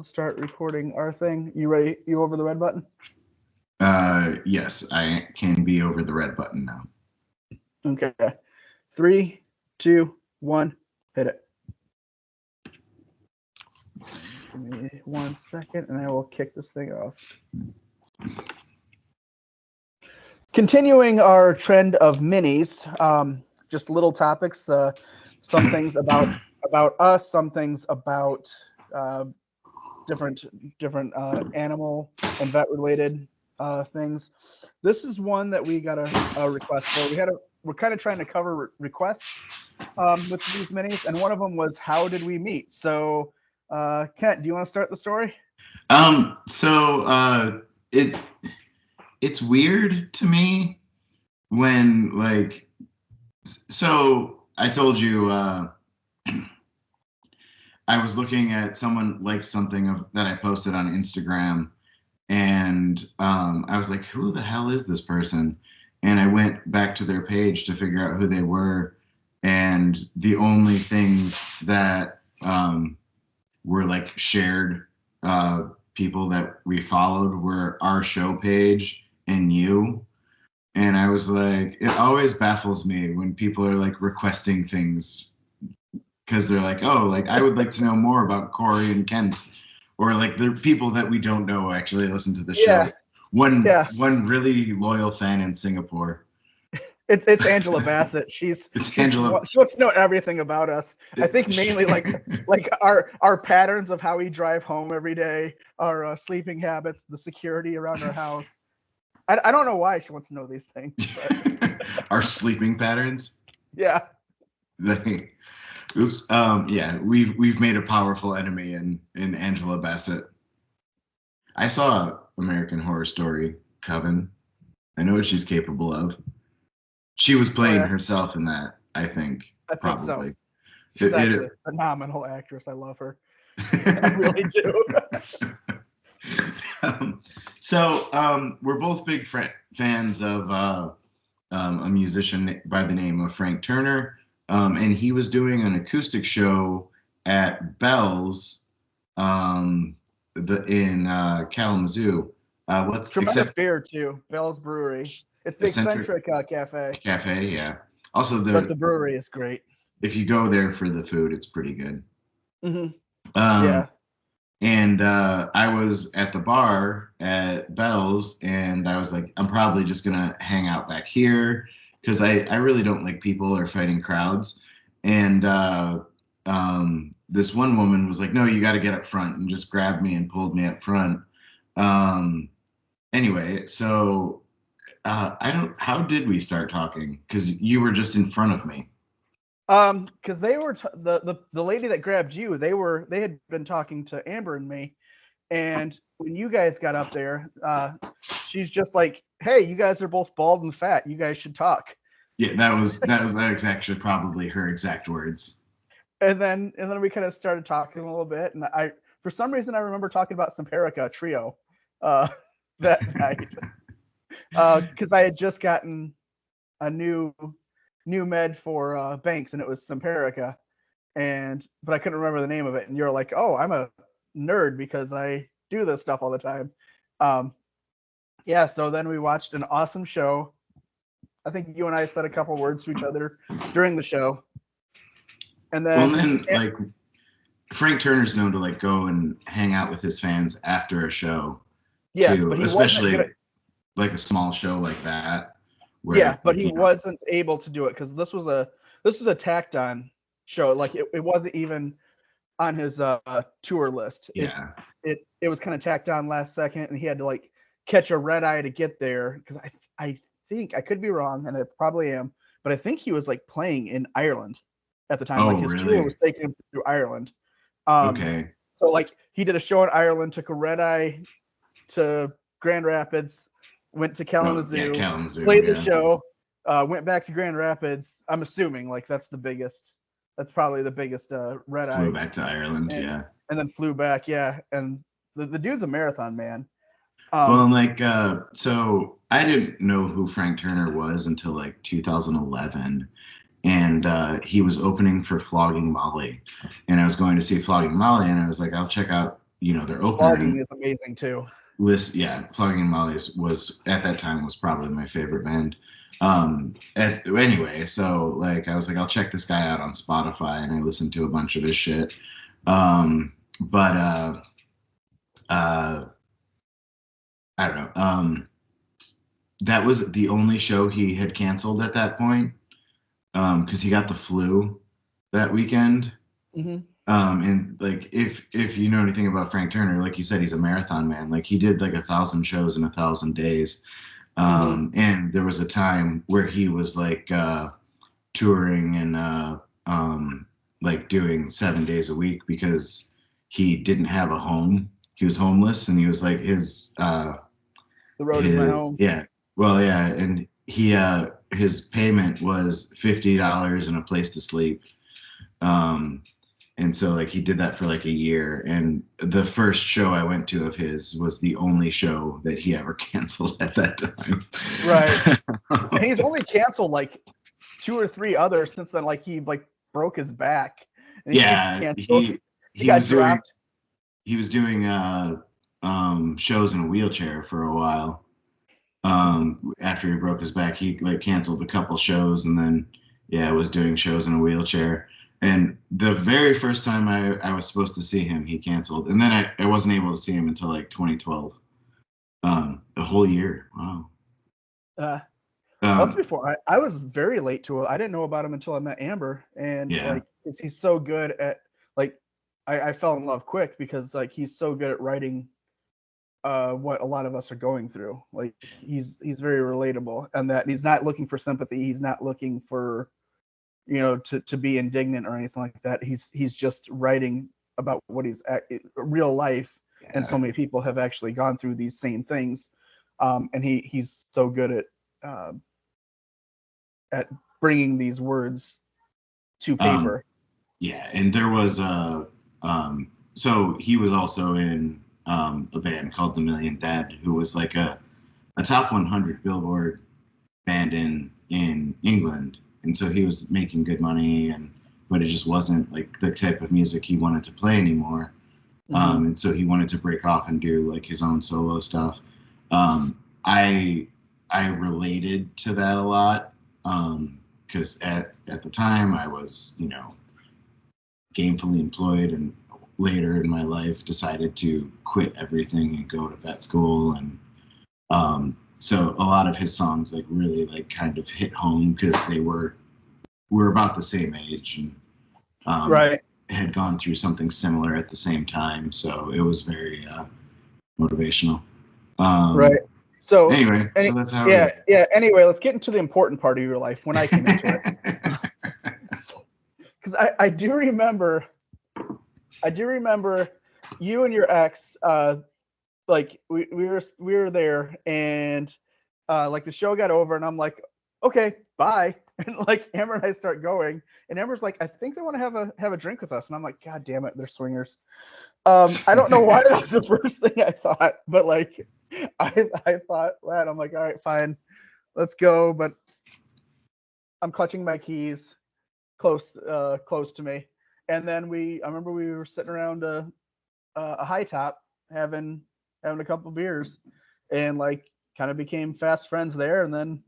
start recording our thing. You ready? You over the red button? Yes, I can be over the red button now. Okay. 3, 2, 1, hit it. Give me 1 second and I will kick this thing off. Continuing our trend of minis, just little topics, some things about us, some things about different animal and vet related things. This is one that we got a request for. We're kind of trying to cover requests with these minis, and one of them was how did we meet? So, Kent, do you want to start the story? It's weird to me when so I told you I was looking at someone liked something that I posted on Instagram, and I was like, who the hell is this person? And I went back to their page to figure out who they were, and the only things that were like shared people that we followed were our show page and you. And I was like, it always baffles me when people are like requesting things because they're like, oh, like I would like to know more about Corey and Kent, or like the people that we don't know actually listen to the show. One really loyal fan in Singapore. It's Angela Bassett. Angela. She wants to know everything about us. I think mainly like our patterns of how we drive home every day, our sleeping habits, the security around our house. I don't know why she wants to know these things. But. Our sleeping patterns. Yeah. Oops. Yeah, we've made a powerful enemy in Angela Bassett. I saw American Horror Story Coven. I know what she's capable of. She was playing herself in that, I think probably. So. She's actually a phenomenal actress. I love her. I really do. We're both big fans of a musician by the name of Frank Turner, and he was doing an acoustic show at Bell's in Kalamazoo. Tremendous beer too, Bell's Brewery. It's the eccentric cafe. Cafe, yeah. Also, but the brewery is great. If you go there for the food, it's pretty good. Mm-hmm. Yeah. And I was at the bar at Bell's, and I was like, I'm probably just gonna hang out back here because I really don't like people or fighting crowds. And this one woman was like, no, you got to get up front, and just grabbed me and pulled me up front. Anyway, so how did we start talking? Because you were just in front of me. Because they were the lady that grabbed you, they had been talking to Amber and me, and when you guys got up there, she's just like, hey, you guys are both bald and fat, you guys should talk. Yeah, that was actually probably her exact words. And then we kind of started talking a little bit, and I for some reason I remember talking about Simperica Trio that night. Because I had just gotten a new med for Banks, and it was Simperica, but I couldn't remember the name of it. And you're like, oh, I'm a nerd because I do this stuff all the time. Yeah, so then we watched an awesome show. I think you and I said a couple words to each other during the show. And then, like Frank Turner's known to like go and hang out with his fans after a show. Yes, too, but he especially like a small show like that. Yeah, but he wasn't able to do it because this was a tacked on show. Like it wasn't even on his tour list. Yeah, it was kind of tacked on last second, and he had to like catch a red eye to get there because I think I could be wrong, and I probably am, but I think he was like playing in Ireland at the time. Oh, like his really? tour was taking him through Ireland. Okay. So like he did a show in Ireland, took a red eye to Grand Rapids, went to Kalamazoo, played the show, went back to Grand Rapids. I'm assuming like that's probably the biggest red eye. Flew back to Ireland, and then flew back, and the dude's a marathon man. Well, like so I didn't know who Frank Turner was until like 2011, and he was opening for Flogging Molly, and I was going to see Flogging Molly, and I was like, I'll check out their Flogging opening is amazing too. list. Yeah, Flogging Molly's was at that time was probably my favorite band. Anyway, so like I was like, I'll check this guy out on Spotify, and I listened to a bunch of his shit. But uh, I don't know. That was the only show he had canceled at that point, because he got the flu that weekend. Mm-hmm. And like if you know anything about Frank Turner, like you said, he's a marathon man. Like he did like 1,000 shows in 1,000 days. Mm-hmm. And there was a time where he was like touring and like doing 7 days a week because he didn't have a home. He was homeless, and he was like The road is my his home. yeah, well, yeah, and his payment was $50 and a place to sleep. Um, and so like he did that for like a year, and the first show I went to of his was the only show that he ever canceled at that time. Right. And he's only canceled like 2 or 3 others since then. Like he like broke his back and he Yeah, canceled. He he got was doing dropped. shows in a wheelchair for a while. After he broke his back, he like canceled a couple shows, and then was doing shows in a wheelchair. And the very first time I was supposed to see him, he canceled, and then I wasn't able to see him until like 2012. A whole year. Wow. Well, that's Um, before I was very late to it. I didn't know about him until I met Amber, and yeah. like he's so good at like I fell in love quick because like he's so good at writing what a lot of us are going through. Like he's very relatable, and that he's not looking for sympathy. He's not looking for to be indignant or anything like that. He's just writing about what he's real life, and Yeah. so many people have actually gone through these same things, and he's so good at bringing these words to Um, paper. yeah, and there was so he was also in a band called The Million Dead, who was like a top 100 Billboard band in England, and so he was making good money, but it just wasn't like the type of music he wanted to play anymore. Mm-hmm. And so he wanted to break off and do like his own solo stuff. Um, I I related to that a lot, because at the time I was gainfully employed, and later in my life decided to quit everything and go to vet school. And so a lot of his songs like really like kind of hit home because we're about the same age, and Right. had gone through something similar at the same time, so it was very motivational. Right. So, Anyway, so that's how yeah, yeah. Anyway, let's get into the important part of your life when I came into it. Because I do remember you and your ex, like we were there, and like the show got over, and I'm like, okay, bye. And like Amber and I start going, and Amber's like, I think they want to have a drink with us, and I'm like, God damn it, they're swingers. I don't know why that was the first thing I thought, but like I thought that. I'm like, all right, fine, let's go. But I'm clutching my keys close to me, and then I remember we were sitting around a high top having a couple beers, and like kind of became fast friends there, and then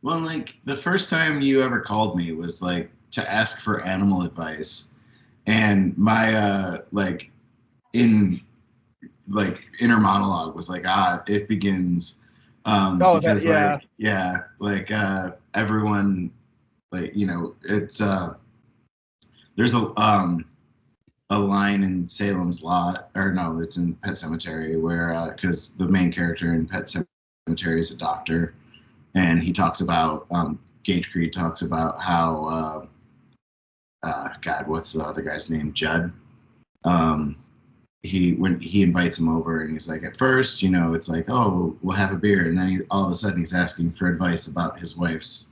Well, like the first time you ever called me was like to ask for animal advice, and my like in like inner monologue was like, it begins, oh that because yeah. like like everyone, like it's there's a line in Salem's Lot, or no, it's in Pet Cemetery, where because the main character in Pet Cemetery is a doctor, and he talks about Gage Creed talks about how God, what's the other guy's name? Judd. Um, when he invites him over, and he's like, at first, it's like, oh, we'll have a beer, and then all of a sudden he's asking for advice about his wife's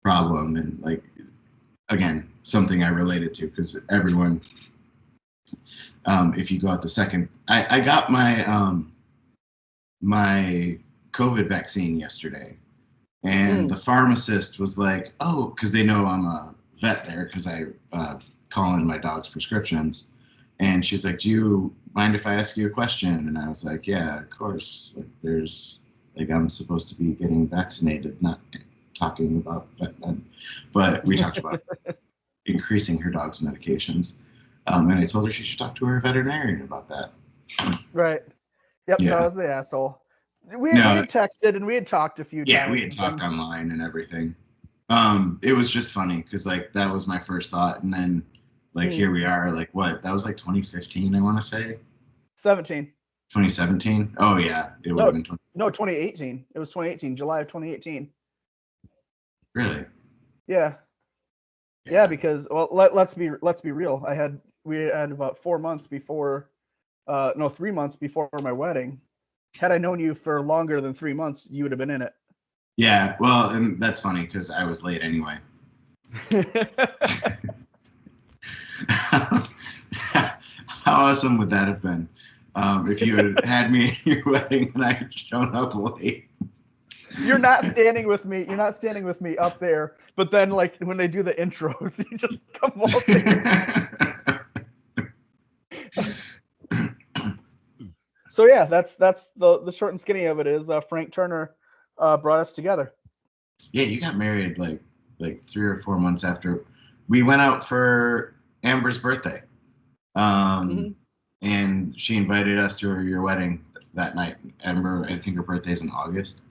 problem, and like again, something I related to because everyone, if you go out the second, I got my COVID vaccine yesterday. And Mm, the pharmacist was like, oh, because they know I'm a vet there because I call in my dog's prescriptions. And she's like, "Do you mind if I ask you a question?" And I was like, "Yeah, of course. Like, I'm supposed to be getting vaccinated, not talking about that." But we talked about increasing her dog's medications. And I told her she should talk to her veterinarian about that. Right. Yep. So I Yeah. was the asshole. We No, had texted and we had talked a few yeah, we times. had talked online and everything. It was just funny because like that was my first thought, and then like here we are, like what? That was like 2015, I want to say. 17. 2017. Oh yeah, it would No, have been 20. no, 2018. It was 2018, July of 2018. Really? Yeah. Yeah, because well, let's be real. We had about 4 months before, no, 3 months before my wedding. Had I known you for longer than 3 months, you would have been in it. Yeah. Well, and that's funny because I was late anyway. How awesome would that have been if you had had me at your wedding and I had shown up late? You're not standing with me. You're not standing with me up there. But then, like when they do the intros, you just come waltzing. So yeah, that's the short and skinny of it. Is Frank Turner brought us together. Yeah, you got married like 3 or 4 months after we went out for Amber's birthday. And she invited us to your wedding that night. Amber, I think her birthday's in August.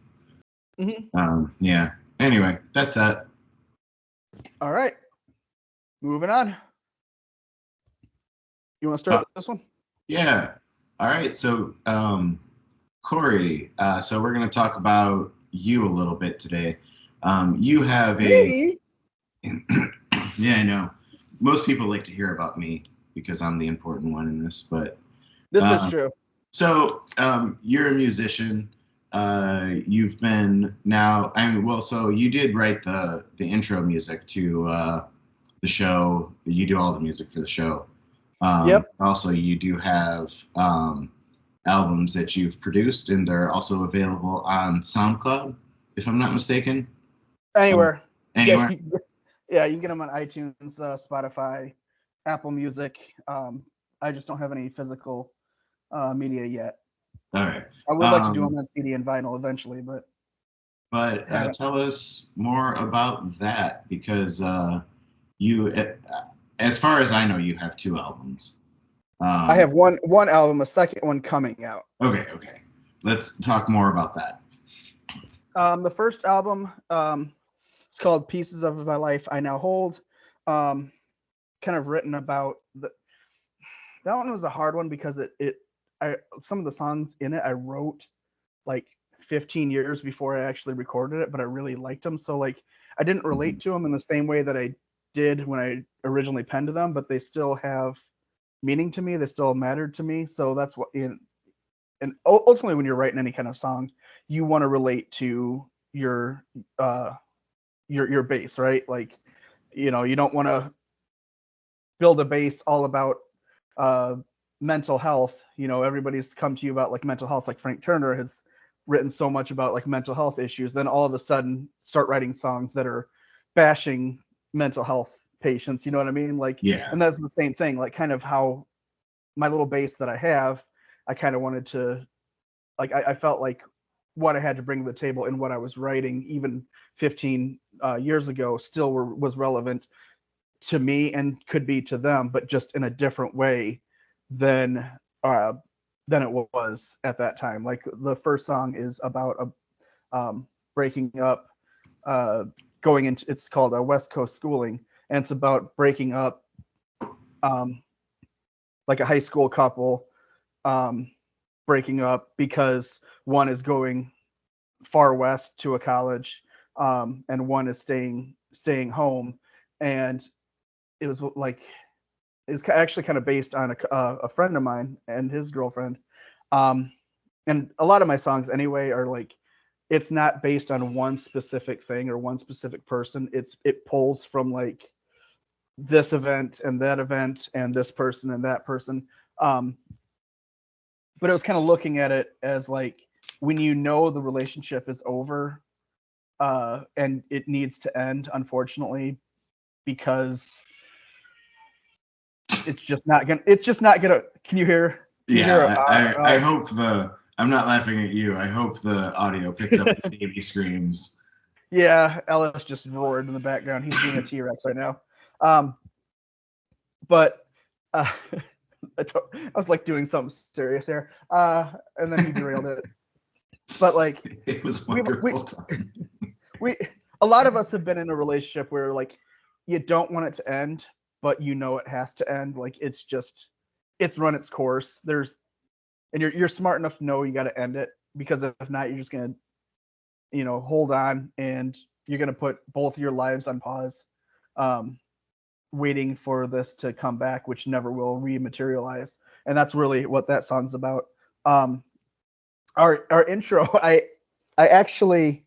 Yeah. Anyway, that's that. All right, moving on. You want to start this one? Yeah. All right. So, Corey, so we're going to talk about you a little bit today. You have Me? Yeah, I know. Most people like to hear about me because I'm the important one in this, but This is true. So, you're a musician. You've been now. I mean, well, so you did write the intro music to the show. You do all the music for the show. Yep. Also, you do have albums that you've produced, and they're also available on SoundCloud, if I'm not mistaken. Anywhere. Anywhere. Yeah, you can get them on iTunes, Spotify, Apple Music. I just don't have any physical media yet. All right. I would like to do them on CD and vinyl eventually, but tell us more about that because you, as far as I know, you have 2 albums. I have one album, a second one coming out. Okay. Let's talk more about that. The first album, it's called "Pieces of My Life I Now Hold." Kind of written about that one was a hard one because some of the songs in it I wrote like 15 years before I actually recorded it, but I really liked them. So like I didn't relate to them in the same way that I did when I originally penned them, but they still have meaning to me. They still mattered to me. So that's what and ultimately when you're writing any kind of song, you want to relate to your base, right? Like, you don't want to build a base all about mental health. Everybody's come to you about like mental health, like Frank Turner has written so much about like mental health issues, then all of a sudden start writing songs that are bashing mental health patients, you know what I mean? Like, Yeah. and that's the same thing, like kind of how my little base that I have, I kind of wanted to, like, I felt like what I had to bring to the table in what I was writing, even 15 years ago, still was relevant to me and could be to them, but just in a different way than it was at that time. Like the first song is about breaking up, going into, it's called a West Coast Schooling, and it's about breaking up, like a high school couple, breaking up because one is going far west to a college, and one is staying home. And it was like, it's actually kind of based on a friend of mine and his girlfriend. And a lot of my songs anyway are like, it's not based on one specific thing or one specific person. It pulls from like this event and that event and this person and that person. But it was kind of looking at it as like, when the relationship is over, and it needs to end, unfortunately, because it's just not gonna. Can you hear? I hope I'm not laughing at you. I hope the audio picked up the baby screams. Yeah, Ellis just roared in the background. He's being a T-Rex right now. But I was like doing something serious here, and then he derailed it. But like, it was wonderful. A lot of us have been in a relationship where like you don't want it to end, but you know it has to end. Like it's run its course. And you're smart enough to know you got to end it, because if not, you're just gonna, hold on, and you're gonna put both your lives on pause, waiting for this to come back, which never will rematerialize. And that's really what that song's about. Our intro, I actually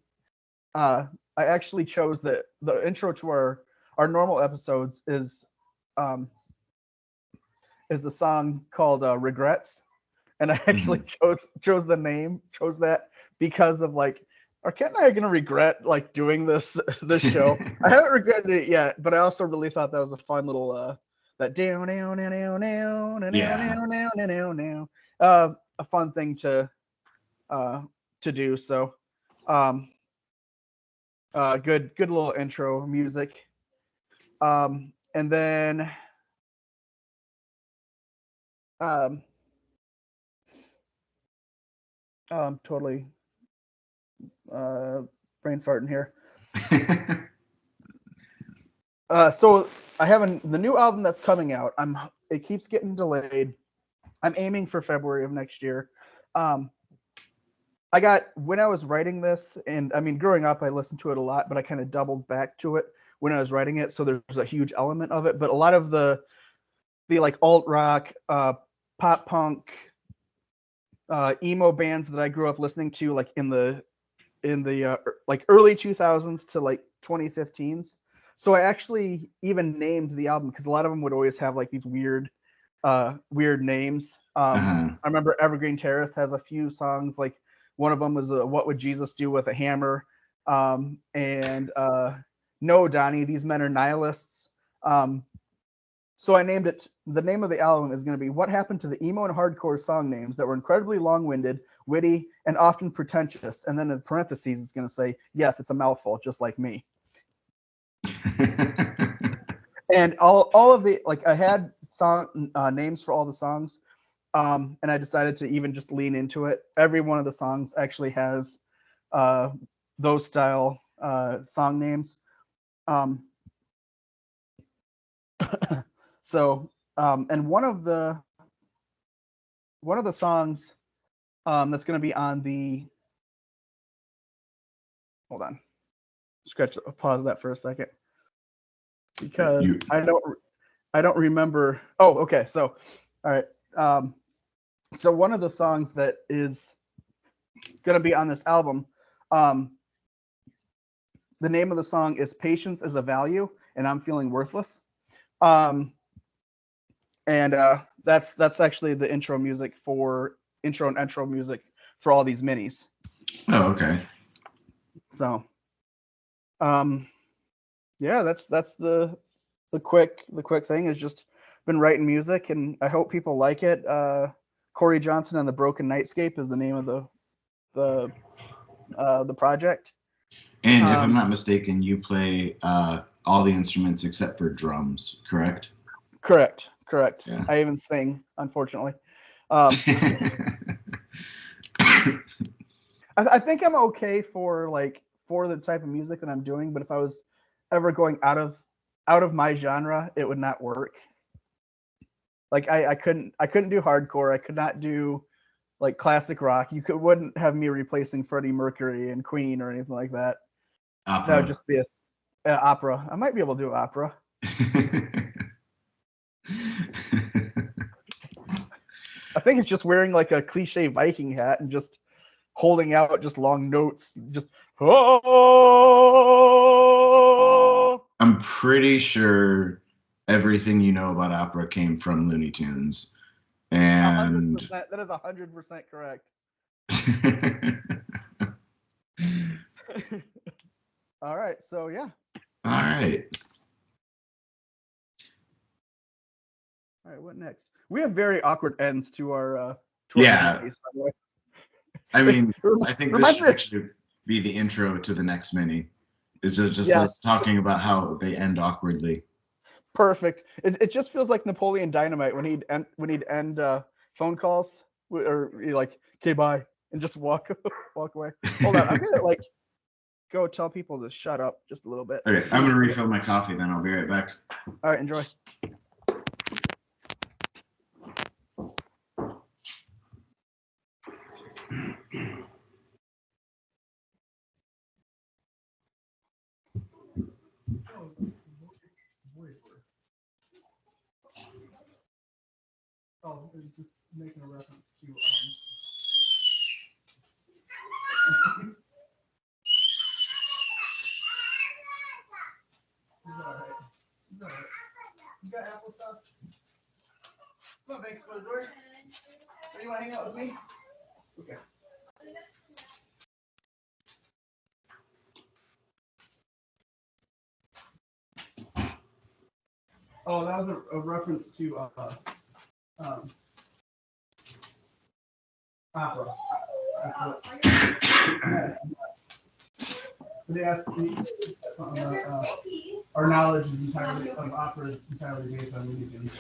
chose the intro to our normal episodes is a song called Regrets. And I actually chose that because of like, are Kent and I going to regret like doing this show? I haven't regretted it yet, but I also really thought that was a fun little that down a fun thing to do. So good little intro music. And then totally brain farting here. So I have the new album that's coming out. It keeps getting delayed. I'm aiming for February of next year. When I was writing this, and I mean, growing up, I listened to it a lot, but I kind of doubled back to it when I was writing it. So there's a huge element of it, but a lot of the like alt rock, pop punk, emo bands that I grew up listening to, like in the like early 2000s to like 2015s. So I actually even named the album, because a lot of them would always have like these weird names. I remember Evergreen Terrace has a few songs, like one of them was What Would Jesus Do with a Hammer? And No, Donnie, These Men Are Nihilists. So I named it, the name of the album is going to be What Happened to the Emo and Hardcore Song Names That Were Incredibly Long-Winded, Witty, and Often Pretentious. And then in parentheses, it's going to say, yes, it's a mouthful, just like me. And all of the, like, I had song names for all the songs, and I decided to even just lean into it. Every one of the songs actually has those style song names. So, and one of the songs that's going to be on the, hold on, pause that for a second, because I don't remember. Oh, okay. So, all right. So one of the songs that is going to be on this album, the name of the song is Patience is a Value, and I'm Feeling Worthless. And that's actually the intro and outro music for all these minis. Oh, okay. So, yeah, that's the quick thing is just been writing music, and I hope people like it. Corey Johnson and the Broken Nightscape is the name of the project. And if I'm not mistaken, you play all the instruments except for drums, correct? Correct. Yeah. I even sing, unfortunately. I think I'm okay for the type of music that I'm doing, but if I was ever going out of my genre, it would not work. Like I couldn't do hardcore. I could not do like classic rock. You wouldn't have me replacing Freddie Mercury and Queen or anything like that. Opera. That would just be a opera. I might be able to do opera. I think it's just wearing like a cliche Viking hat and just holding out just long notes. Just oh. I'm pretty sure everything you know about opera came from Looney Tunes. And 100%. That is 100% correct. All right. So yeah. All right. All right, what next? We have very awkward ends to our Yeah. minis, by the way. I mean, I think this Reminds should me. actually be the intro to the next mini. It's just Yeah. us talking about how they end awkwardly. Perfect. It just feels like Napoleon Dynamite when he'd end phone calls or he'd like, okay, bye, and just walk away. Hold on, I'm gonna like go tell people to shut up just a little bit. Okay, I'm gonna refill my coffee, then I'll be right back. All right, enjoy. Oh, just making a reference to all right. All right. You got applesauce? Come on, thanks for the door. Or you want to hang out with me? Okay. Oh, that was a reference to opera. They asked me something about our knowledge is entirely of opera is entirely based on music.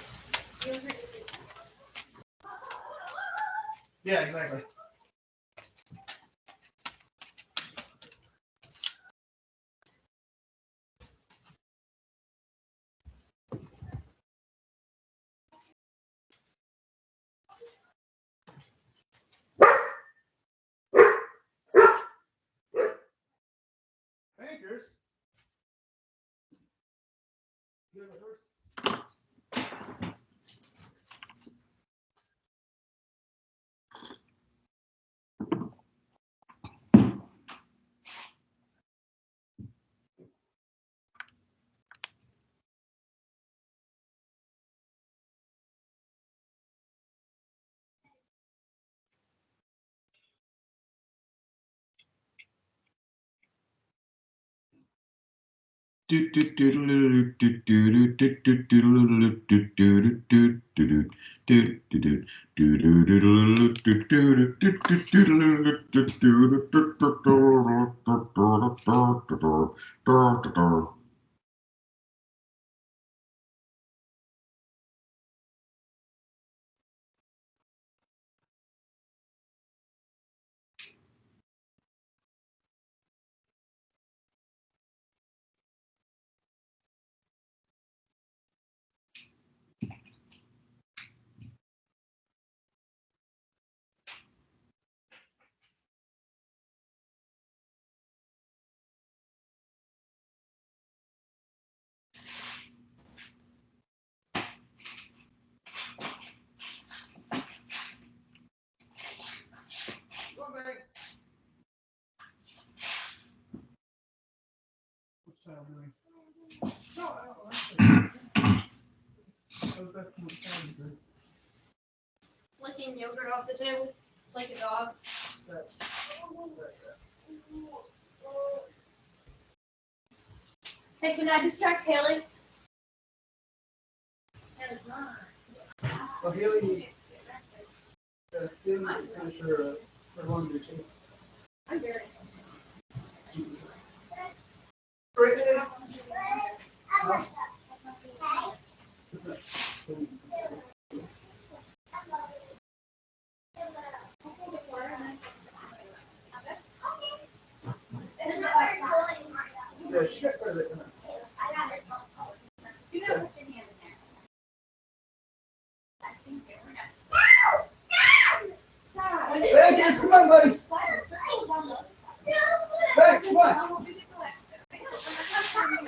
Yeah, exactly. Bankers. You have a horse? What's child doing? No, I was asking what child is doing. Licking yogurt off the table like a dog. Hey, can I distract Haley? Well, Haley, Haley's kind of her laundry too. I'm very. Right there. Yeah, she got quite a bit. You know, put your hand in there. I think you're not. Bankers, come on, buddy. Back, come on.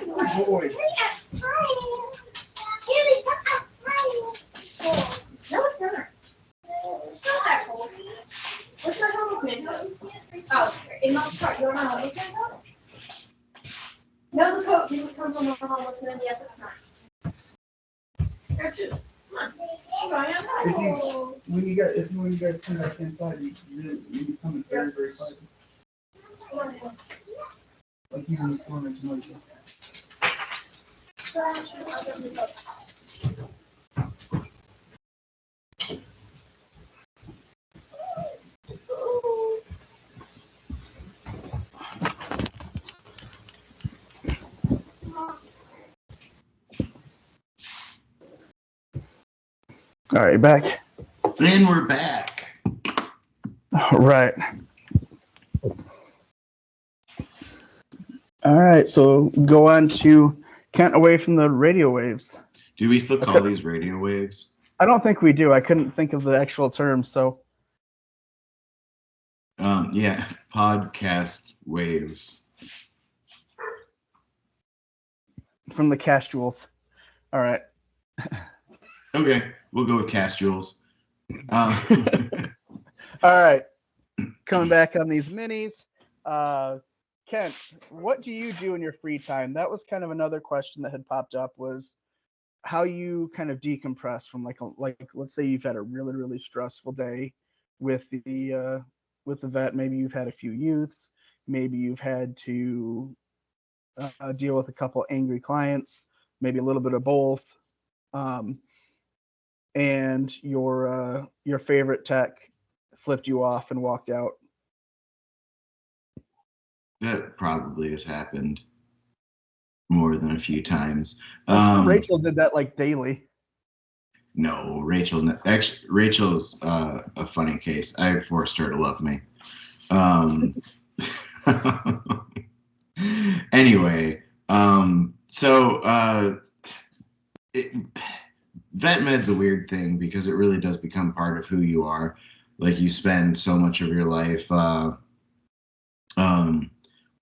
Good boy. No, it's not. It's not that cold. What's my homeless man coat? Oh, in my truck. You want my homeless man coat? No, the coat didn't come from a homeless man. Yes, it's not. Grab shoes. Come on. When you guys come back inside, you come very, very quiet. Like even the storm makes noise. All right, back. And we're back. All right. All right, so go on to Kent away from the radio waves. Do we still call these radio waves? I don't think we do. I couldn't think of the actual term, so. Yeah, podcast waves. From the Castuals. All right. Okay, we'll go with Castuals. All right. Coming back on these minis. Kent, what do you do in your free time? That was kind of another question that had popped up, was how you kind of decompress from like let's say you've had a really, really stressful day with the vet. Maybe you've had a few youths. Maybe you've had to deal with a couple angry clients, maybe a little bit of both. And your favorite tech flipped you off and walked out. That probably has happened more than a few times. Rachel did that like daily. No, Rachel's a funny case. I forced her to love me. Anyway, vet med's a weird thing because it really does become part of who you are. Like, you spend so much of your life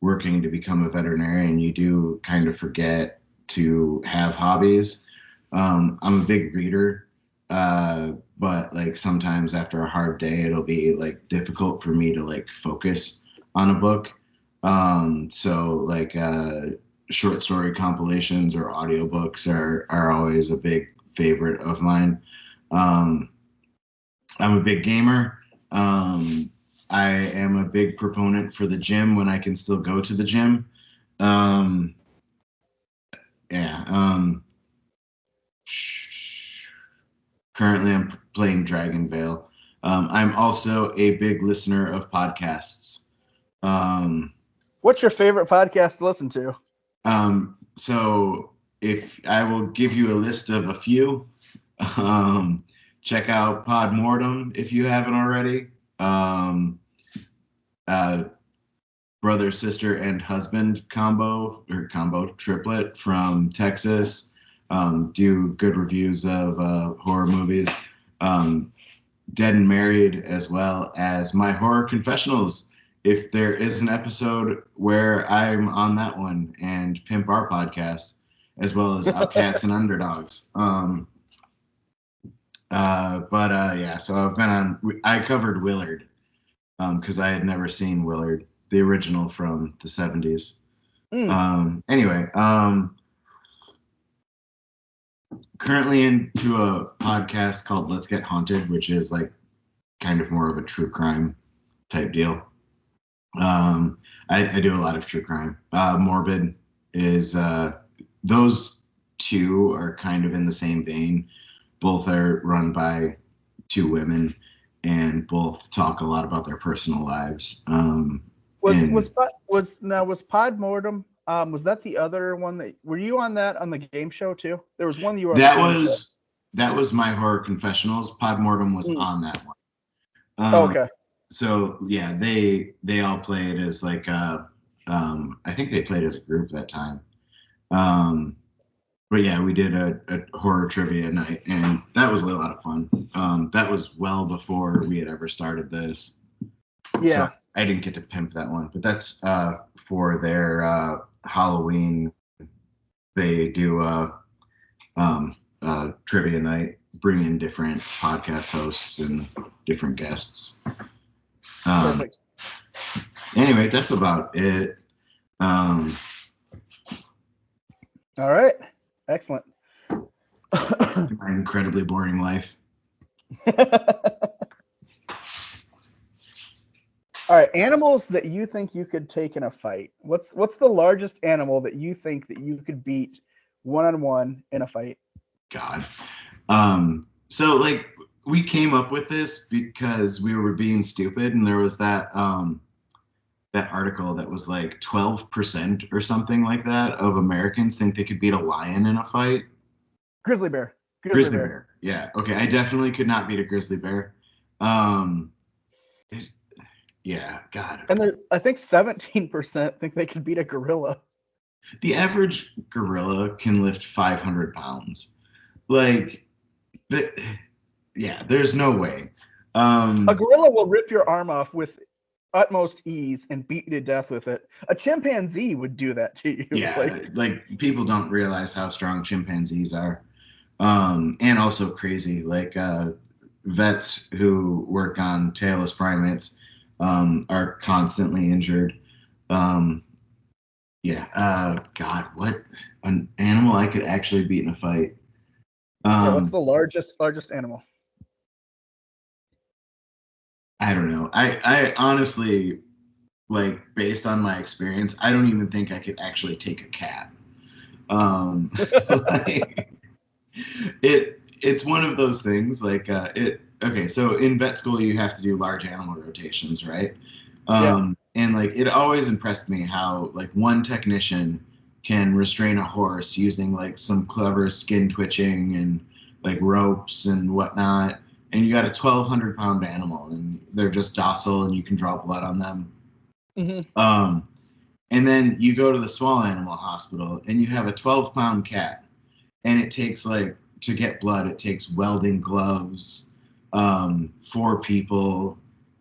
working to become a veterinarian, you do kind of forget to have hobbies. I'm a big reader, but like sometimes after a hard day, it'll be like difficult for me to like focus on a book. So like short story compilations or audiobooks are always a big favorite of mine. I'm a big gamer. I am a big proponent for the gym when I can still go to the gym. Currently, I'm playing Dragon Veil. I'm also a big listener of podcasts. What's your favorite podcast to listen to? So if I will give you a list of a few, check out Podmortem if you haven't already. Brother, sister, and husband combo triplet from Texas. Do good reviews of horror movies. Dead and Married, as well as My Horror Confessionals. If there is an episode where I'm on that one, and Pimp Our Podcast, as well as Outcats and Underdogs. Yeah, so I covered Willard because I had never seen Willard, the original from the 70s. Anyway, currently into a podcast called Let's Get Haunted, which is like kind of more of a true crime type deal. I do a lot of true crime. Morbid is those two are kind of in the same vein. Both are run by two women, and both talk a lot about their personal lives. Was Podmortem? Was that the other one that were you on that on the game show too? There was one you were on. That was My Horror Confessionals. Podmortem was on that one. Okay. So yeah, they all played as like I think they played as a group that time. But yeah, we did a horror trivia night, and that was a lot of fun. That was well before we had ever started this. Yeah. So I didn't get to pimp that one, but that's for their Halloween. They do trivia night, bring in different podcast hosts and different guests. Perfect. Anyway, that's about it. All right. Excellent. My incredibly boring life. All right, animals that you think you could take in a fight. What's the largest animal that you think that you could beat one-on-one in a fight? God. So like we came up with this because we were being stupid, and there was that article that was like 12% or something like that of Americans think they could beat a lion in a fight. Grizzly bear. Grizzly bear. Yeah. Okay. I definitely could not beat a grizzly bear. Um, yeah. God. And I think 17% think they could beat a gorilla. The average gorilla can lift 500 pounds. Like, yeah, there's no way. A gorilla will rip your arm off with utmost ease and beat you to death with it. A chimpanzee would do that to you. Yeah, like people don't realize how strong chimpanzees are. And also crazy. Like vets who work on tailless primates are constantly injured. God, what an animal I could actually beat in a fight. What's the largest animal? I don't know. I honestly, like, based on my experience, I don't even think I could actually take a cat. Like, it's one of those things. Like, okay, so in vet school you have to do large animal rotations, right? And like it always impressed me how like one technician can restrain a horse using like some clever skin twitching and like ropes and whatnot. And you got a 1,200-pound animal, and they're just docile, and you can draw blood on them. Mm-hmm. And then you go to the small animal hospital, and you have a 12-pound cat, and it takes like to get blood, it takes welding gloves, 4 people,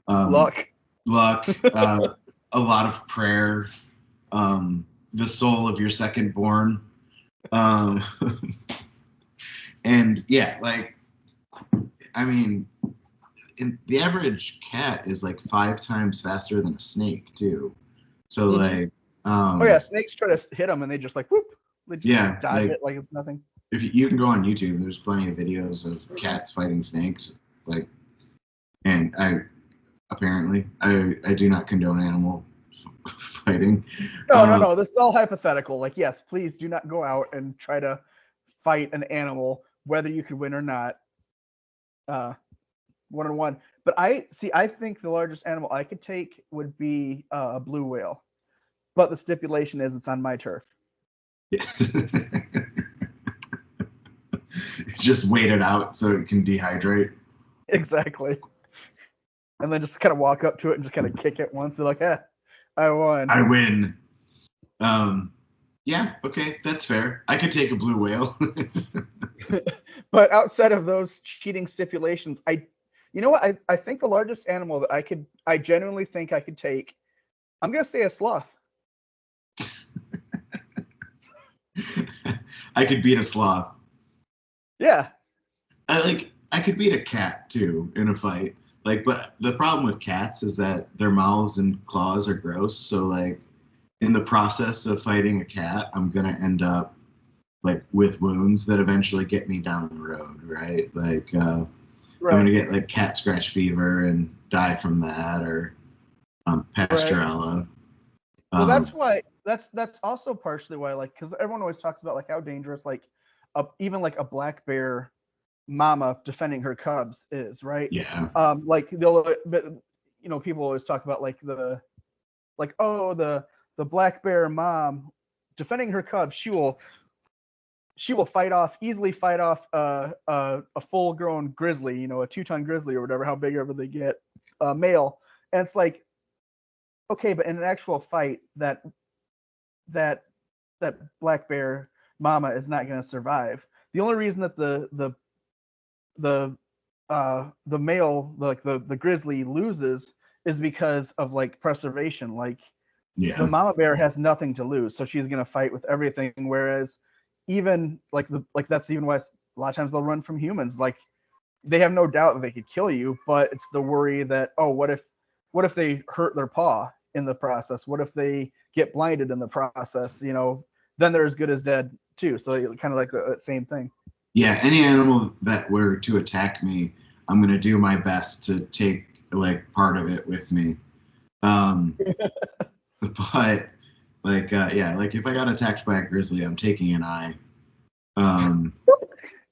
luck, a lot of prayer, the soul of your second born, and yeah, like, I mean, the average cat is like 5 times faster than a snake too. So like, oh yeah, snakes try to hit them and they just like whoop, they just dodge it like it's nothing. If you can go on YouTube, there's plenty of videos of cats fighting snakes. Like, and I do not condone animal fighting. No. This is all hypothetical. Like, yes, please do not go out and try to fight an animal, whether you could win or not. 1-on-1. But I think the largest animal I could take would be a blue whale. But the stipulation is it's on my turf. Yeah. Just wait it out so it can dehydrate. Exactly. And then just kind of walk up to it and just kind of kick it once. Be like, I won. I win. Yeah, okay, that's fair. I could take a blue whale. But outside of those cheating stipulations, I think the largest animal that I genuinely think I could take, I'm going to say a sloth. I could beat a sloth. Yeah. I could beat a cat too in a fight. Like, but the problem with cats is that their mouths and claws are gross. So like, in the process of fighting a cat, I'm gonna end up like with wounds that eventually get me down the road, right? Like, I'm gonna get like cat scratch fever and die from that, or pastorella. Well, that's why. That's also partially why, like, because everyone always talks about like how dangerous, like, even like a black bear mama defending her cubs is, right? Yeah. Like people always talk about like the black bear mom defending her cubs. She will easily fight off a full grown grizzly, a 2-ton grizzly or whatever, how big ever they get, male. And it's like, okay, but in an actual fight, that black bear mama is not going to survive. The only reason that the male, like the grizzly, loses is because of like preservation. Like, the mama bear has nothing to lose, so she's going to fight with everything. Whereas even that's even why a lot of times they'll run from humans. Like, they have no doubt that they could kill you, but it's the worry that, oh, what if they hurt their paw in the process? What if they get blinded in the process? Then they're as good as dead too. So kind of like the same thing. Yeah, any animal that were to attack me, I'm gonna do my best to take like part of it with me. But like, like if I got attacked by a grizzly, I'm taking an eye.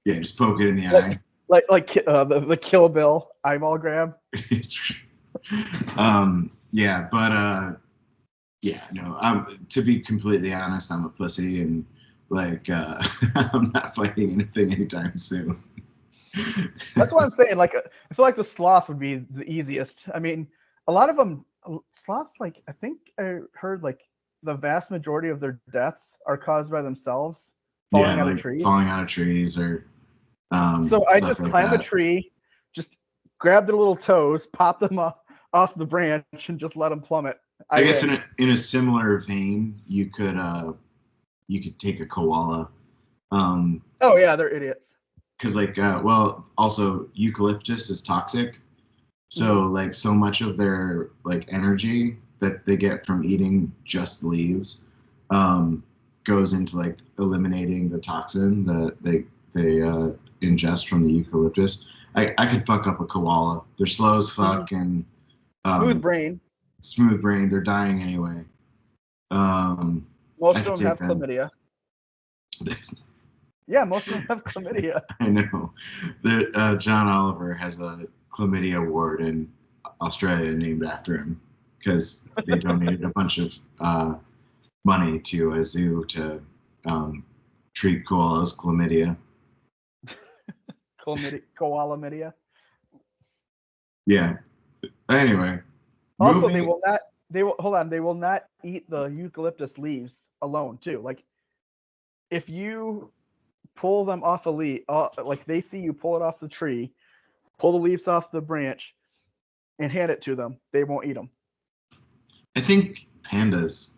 Yeah, just poke it in the eye. the Kill Bill eyeball grab. Yeah, but yeah, no. To be completely honest, I'm a pussy, and like I'm not fighting anything anytime soon. That's what I'm saying. Like, I feel like the sloth would be the easiest. I mean, a lot of them sloths. Like, I think I heard like the vast majority of their deaths are caused by themselves falling out of trees. Falling out of trees or So I stuff just like climb a that. tree, just grab their little toes, pop them off the branch, and just let them plummet. I guess in a similar vein, you could take a koala. Oh yeah, they're idiots. Because well, also eucalyptus is toxic, so like so much of their like energy that they get from eating just leaves goes into like eliminating the toxin that they ingest from the eucalyptus. I could fuck up a koala. They're slow as fuck and smooth brain. Smooth brain. They're dying anyway. Most of them have chlamydia. Yeah, most of them have chlamydia. I know. John Oliver has a chlamydia ward in Australia named after him because they donated a bunch of money to a zoo to treat koalas chlamydia. Koala-mydia. Yeah. Anyway. Also, they will not. They will not eat the eucalyptus leaves alone too. Like, if you pull them off a leaf, like they see you pull it off the tree, pull the leaves off the branch, and hand it to them, they won't eat them. I think pandas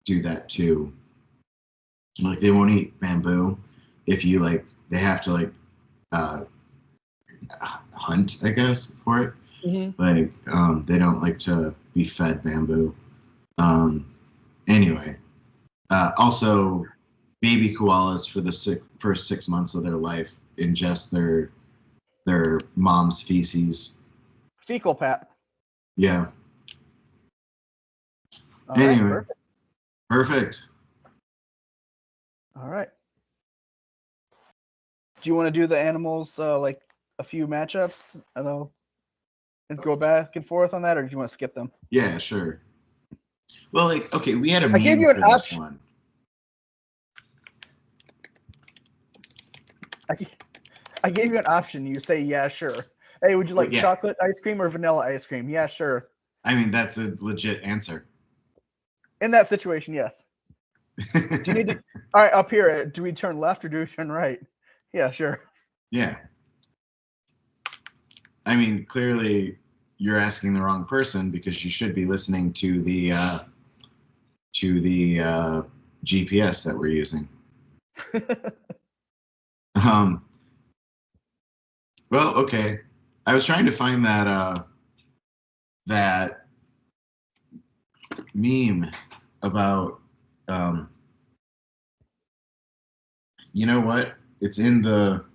do that too. Like they won't eat bamboo if you like. They have to like hunt, I guess, for it. Mm-hmm. Like they don't like to be fed bamboo. Anyway, also baby koalas for the first 6 months of their life ingest their mom's feces. Fecal pat. Yeah. All anyway, right, perfect. All right. Do you want to do the animals like a few matchups? I know, and go back and forth on that, or do you want to skip them? Yeah, sure. Well, like, okay, we had a I gave meme you an for this option. one. I gave you an option. You say, yeah, sure. Hey, would you like chocolate ice cream or vanilla ice cream? Yeah, sure. I mean, that's a legit answer. In that situation, yes. Do you need to? All right, up here. Do we turn left or do we turn right? Yeah, sure. Yeah. I mean, clearly you're asking the wrong person because you should be listening to the GPS that we're using. Well, okay. I was trying to find that meme about you know what? It's in the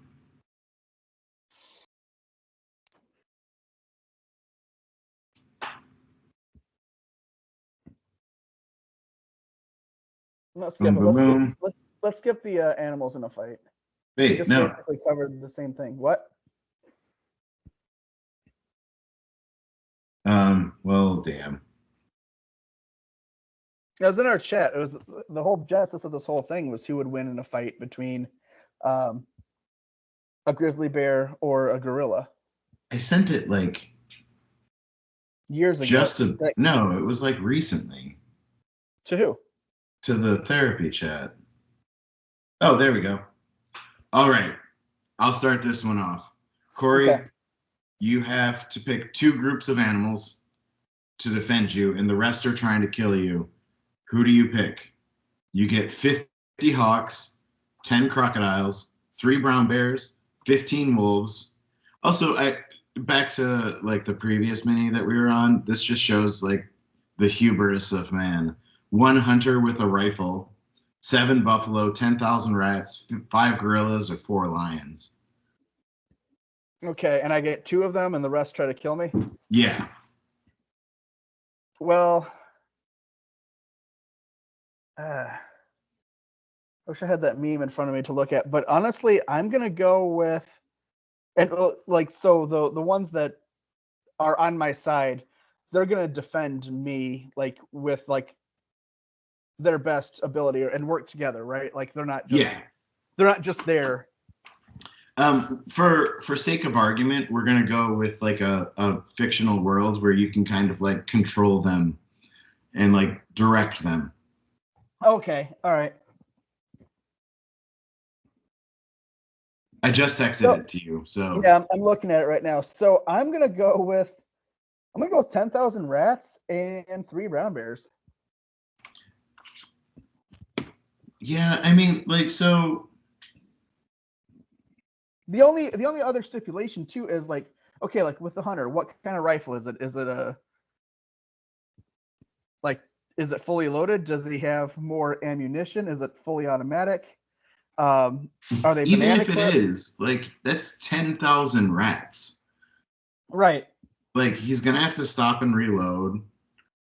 Let's skip it. Let's skip the animals in a fight. Wait, we just no. basically covered the same thing. What? Well, damn. It was in our chat. It was the whole genesis of this whole thing was who would win in a fight between a grizzly bear or a gorilla. I sent it like years ago. No, it was like recently. To who? To the therapy chat. Oh, there we go. All right. I'll start this one off. Corey, you have to pick 2 groups of animals to defend you, and the rest are trying to kill you. Who do you pick? You get 50 hawks, 10 crocodiles, 3 brown bears, 15 wolves. Also, back to like the previous mini that we were on, this just shows like the hubris of man. 1 hunter with a rifle, 7 buffalo, 10,000 rats, 5 gorillas, or 4 lions. Okay, and I get 2 of them and the rest try to kill me? Yeah. Well, I wish I had that meme in front of me to look at, but honestly, I'm going to go with And like, so the ones that are on my side, they're gonna defend me like with like their best ability and work together, right? Like they're not just there. For sake of argument, we're gonna go with like a fictional world where you can kind of like control them and like direct them. Okay, all right. I just texted it to you, so yeah, I'm looking at it right now. So I'm gonna go with 10,000 rats and 3 brown bears. yeah, I mean, like, so The only other stipulation too is like, okay, like with the hunter, what kind of rifle is it? Is it a like, is it fully loaded? Does he have more ammunition? Is it fully automatic? Are they even banana if it clip? is, like, that's 10,000 rats. Right. Like, he's gonna have to stop and reload.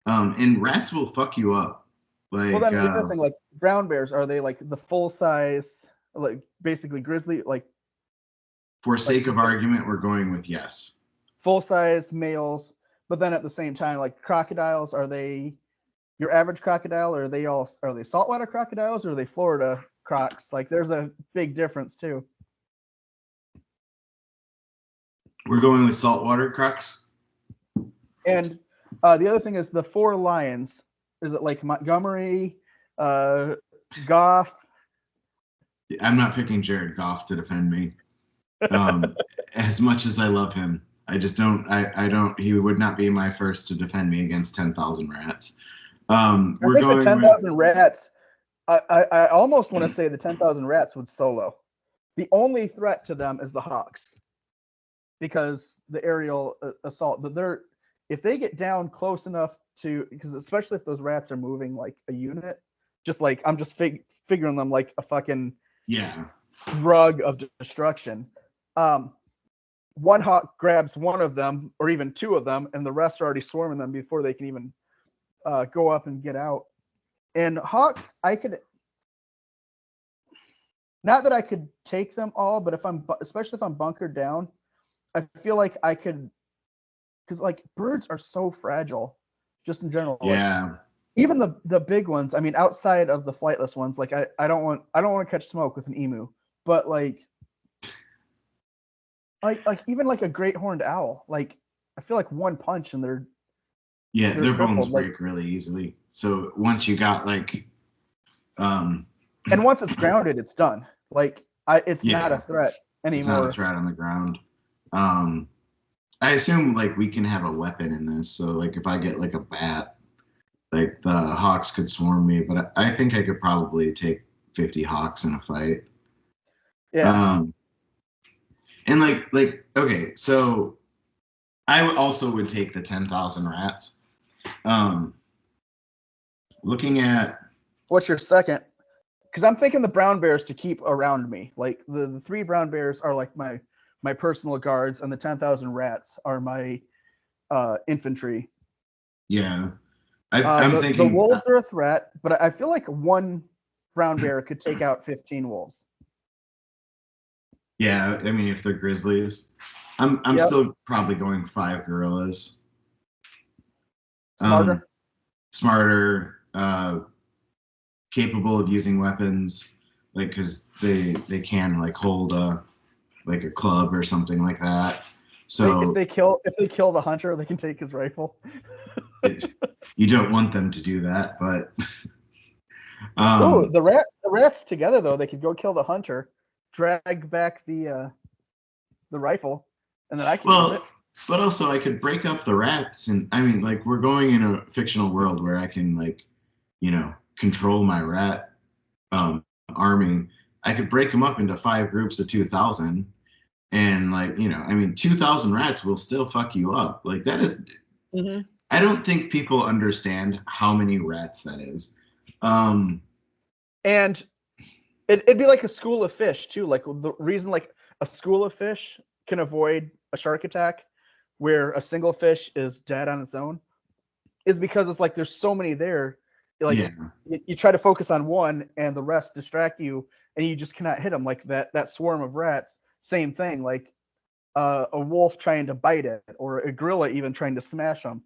And rats will fuck you up. Like, Well, then the other thing, like brown bears, are they like the full size, like basically grizzly, like for sake of argument, we're going with yes. full size males? But then at the same time, like crocodiles, are they your average crocodile, or are they saltwater crocodiles, or are they Florida crocs? Like there's a big difference too. We're going with saltwater crocs. And the other thing is the 4 lions. Is it like Montgomery, Goff? I'm not picking Jared Goff to defend me. As much as I love him, I just don't. I don't. He would not be my first to defend me against 10,000 rats. I think the 10,000 rats. I almost want to say the 10,000 rats would solo. The only threat to them is the hawks, because the aerial assault. But if they get down close enough to, because especially if those rats are moving like a unit, just like I'm just figuring them like a fucking rug of destruction. One hawk grabs one of them, or even 2 of them, and the rest are already swarming them before they can even go up and get out. And hawks, I could, not that I could take them all, but especially if I'm bunkered down, I feel like I could, because like birds are so fragile, just in general. Yeah. Like, even the big ones. I mean, outside of the flightless ones, like I don't want to catch smoke with an emu, but like even like a great horned owl, like I feel like one punch and they're their bones crippled, break really easily. So once you got like, and once it's grounded, it's done. Like it's not a threat anymore. It's not a threat on the ground. I assume like we can have a weapon in this. So like if I get like a bat, like the hawks could swarm me, but I think I could probably take 50 hawks in a fight. Yeah. And like okay, so I also would take the 10,000 rats. Looking at what's your second? Because I'm thinking the brown bears to keep around me. Like the 3 brown bears are like my personal guards, and the 10,000 rats are my infantry. Yeah. I'm thinking the wolves are a threat, but I feel like one brown bear could take out 15 wolves. Yeah, I mean if they're grizzlies, I'm still probably going 5 gorillas. Smarter, capable of using weapons, like because they can like hold a club or something like that. So if they kill the hunter, they can take his rifle. You don't want them to do that, but the rats together though, they could go kill the hunter, drag back the rifle, and then I can use it. But also I could break up the rats, and I mean like we're going in a fictional world where I can like, control my rat army. I could break them up into 5 groups of 2,000, and like, I mean 2,000 rats will still fuck you up. Like that is I don't think people understand how many rats that is. And it'd be like a school of fish too. Like the reason like a school of fish can avoid a shark attack where a single fish is dead on its own is because it's like there's so many there. Like you try to focus on one and the rest distract you and you just cannot hit them. Like that swarm of rats, same thing. Like a wolf trying to bite it, or a gorilla even trying to smash them.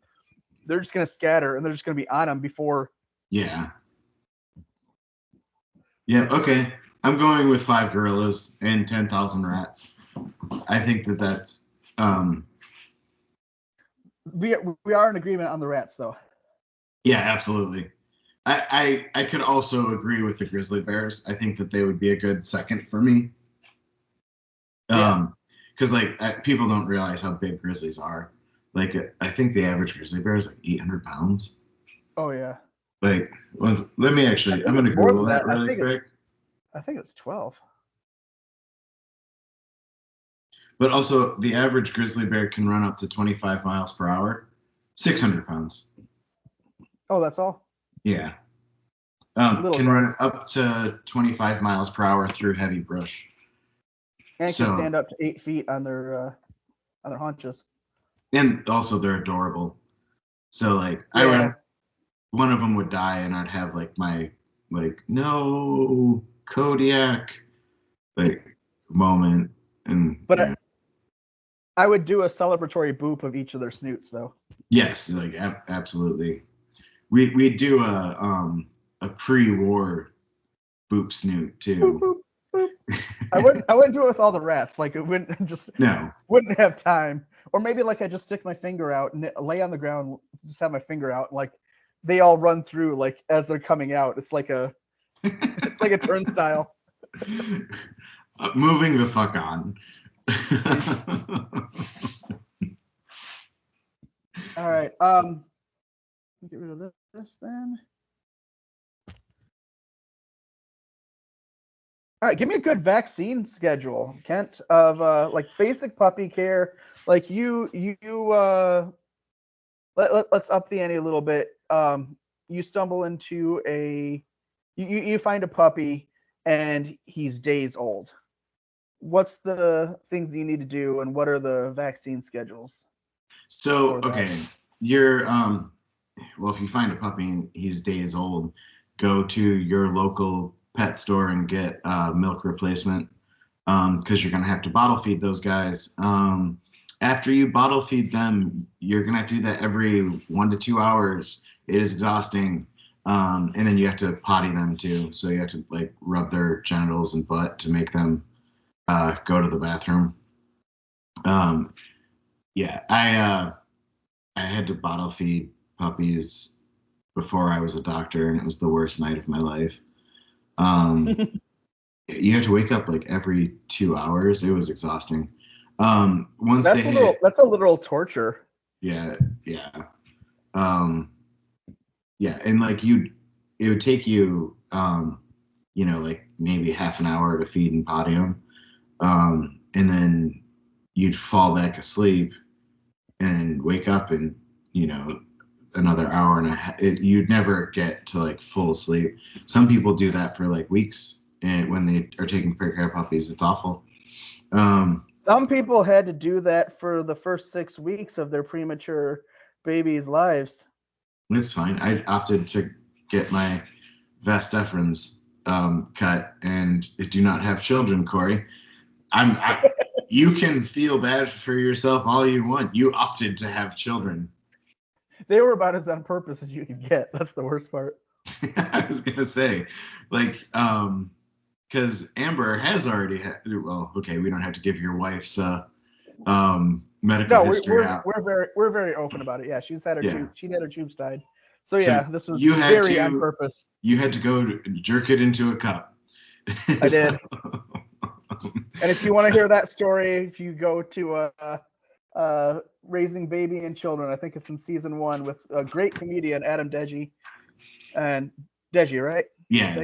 They're just going to scatter, and they're just going to be on them before. Yeah. Yeah. Okay. I'm going with 5 gorillas and 10,000 rats. I think that's. We are in agreement on the rats, though. Yeah, absolutely. I could also agree with the grizzly bears. I think that they would be a good second for me. Because like people don't realize how big grizzlies are. Like I think the average grizzly bear is like 800 pounds. Oh yeah. Like let me actually. I'm gonna Google that really quick. I think it's 12. But also, the average grizzly bear can run up to 25 miles per hour, 600 pounds. Oh, that's all? Yeah. Can run up to 25 miles per hour through heavy brush. And can stand up to 8 feet on their haunches. And also, they're adorable. So, like, one of them would die, and I'd have like my no Kodiak moment, and I would do a celebratory boop of each of their snoots, though. Yes, like absolutely. We do a pre-war boop snoot too. Boop, boop, boop. I wouldn't do it with all the rats. Like it wouldn't wouldn't have time. Or maybe like I just stick my finger out and lay on the ground, just have my finger out, and like they all run through like as they're coming out. It's like a turnstile. Moving the fuck on. All right. Get rid of this then. All right, give me a good vaccine schedule, Kent, of like basic puppy care. Like let's up the ante a little bit. You stumble into you find a puppy and he's days old. What's the things that you need to do, and what are the vaccine schedules? So okay, you're well, if you find a puppy and he's days old, go to your local pet store and get milk replacement, because you're gonna have to bottle feed those guys. After you bottle feed them, you're gonna have to do that every 1 to 2 hours. It is exhausting. And then you have to potty them too. So you have to like rub their genitals and butt to make them go to the bathroom. Yeah, I had to bottle feed puppies before I was a doctor, and it was the worst night of my life. You have to wake up like every 2 hours. It was exhausting. That's a literal torture. Yeah. Yeah, and like it would take you, like maybe half an hour to feed and potty them, and then you'd fall back asleep and wake up in, another hour and a half. You'd never get to like full sleep. Some people do that for like weeks, and when they are taking care of puppies, it's awful. Some people had to do that for the first 6 weeks of their premature babies' lives. It's fine. I opted to get my vas deferens cut and do not have children, Corey. You can feel bad for yourself all you want. You opted to have children. They were about as on purpose as you could get. That's the worst part. I was gonna say, like, because Amber has already had. Well, okay, we don't have to give your wife's medical history out. We're very open about it. Yeah, she's had her she had her tubes tied. So this was on purpose. You had to go jerk it into a cup. I did. And if you want to hear that story, if you go to Raising Baby and Children, I think it's in season 1 with a great comedian, Adam Deji. And Deji, right? Yeah.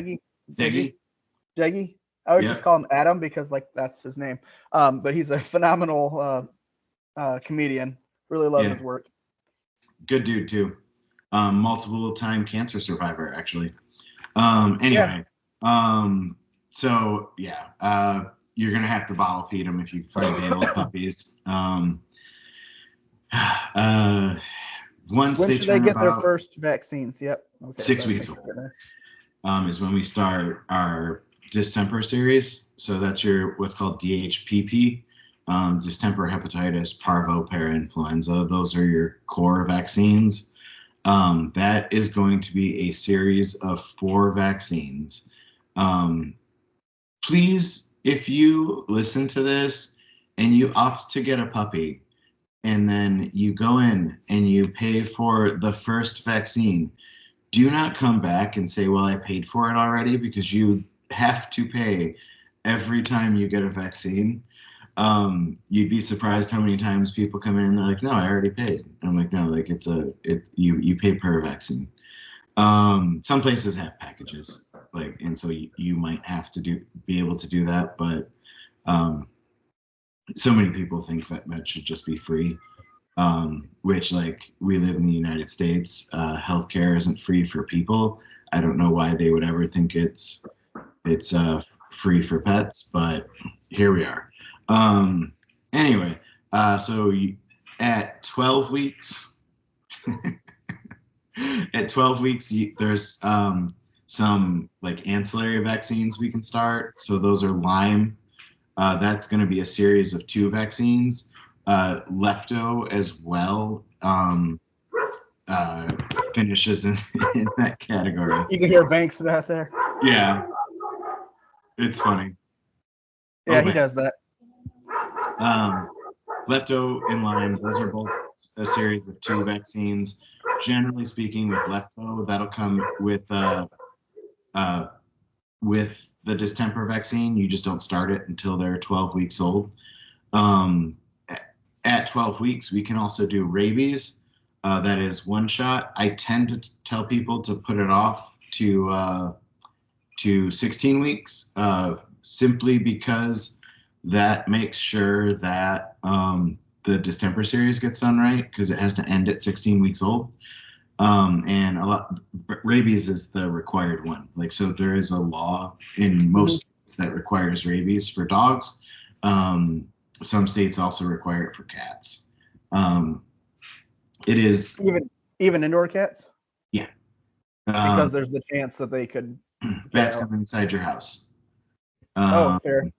Deji. I would just call him Adam because like that's his name. But he's a phenomenal comedian. Really love his work. Good dude too. Multiple time cancer survivor, actually. Anyway. So yeah, you're gonna have to bottle feed them if you find day-old puppies. When should they get their first vaccines? Yep. Okay. 6 weeks old is when we start our distemper series. So that's what's called DHPP, distemper, hepatitis, parvo, parainfluenza. Those are your core vaccines. That is going to be a series of 4 vaccines. Please, if you listen to this and you opt to get a puppy, and then you go in and you pay for the first vaccine, do not come back and say, well, I paid for it already, because you have to pay every time you get a vaccine. You'd be surprised how many times people come in and they're like, no, I already paid. And I'm like, no, like you pay per vaccine. Some places have packages, like, and so you might have to be able to do that, but so many people think vet med should just be free, which, like, we live in the United States. Healthcare isn't free for people. I don't know why they would ever think it's free for pets, but here we are. Anyway, so at 12 weeks, there's some like ancillary vaccines we can start. So those are Lyme. That's going to be a series of 2 vaccines. Lepto as well finishes in that category. You can hear Banks back there. Yeah, it's funny. Yeah, he does that. Lepto and Lyme, those are both a series of 2 vaccines. Generally speaking, with Lepto, that'll come with the distemper vaccine. You just don't start it until they're 12 weeks old. At 12 weeks, we can also do rabies. That is 1 shot. I tend to tell people to put it off to 16 weeks, simply because that makes sure that the distemper series gets done right, because it has to end at 16 weeks old. And rabies is the required one. Like, so there is a law in most states that requires rabies for dogs. Some states also require it for cats. It is even indoor cats. Yeah, because there's the chance that they could bats come inside your house. Fair.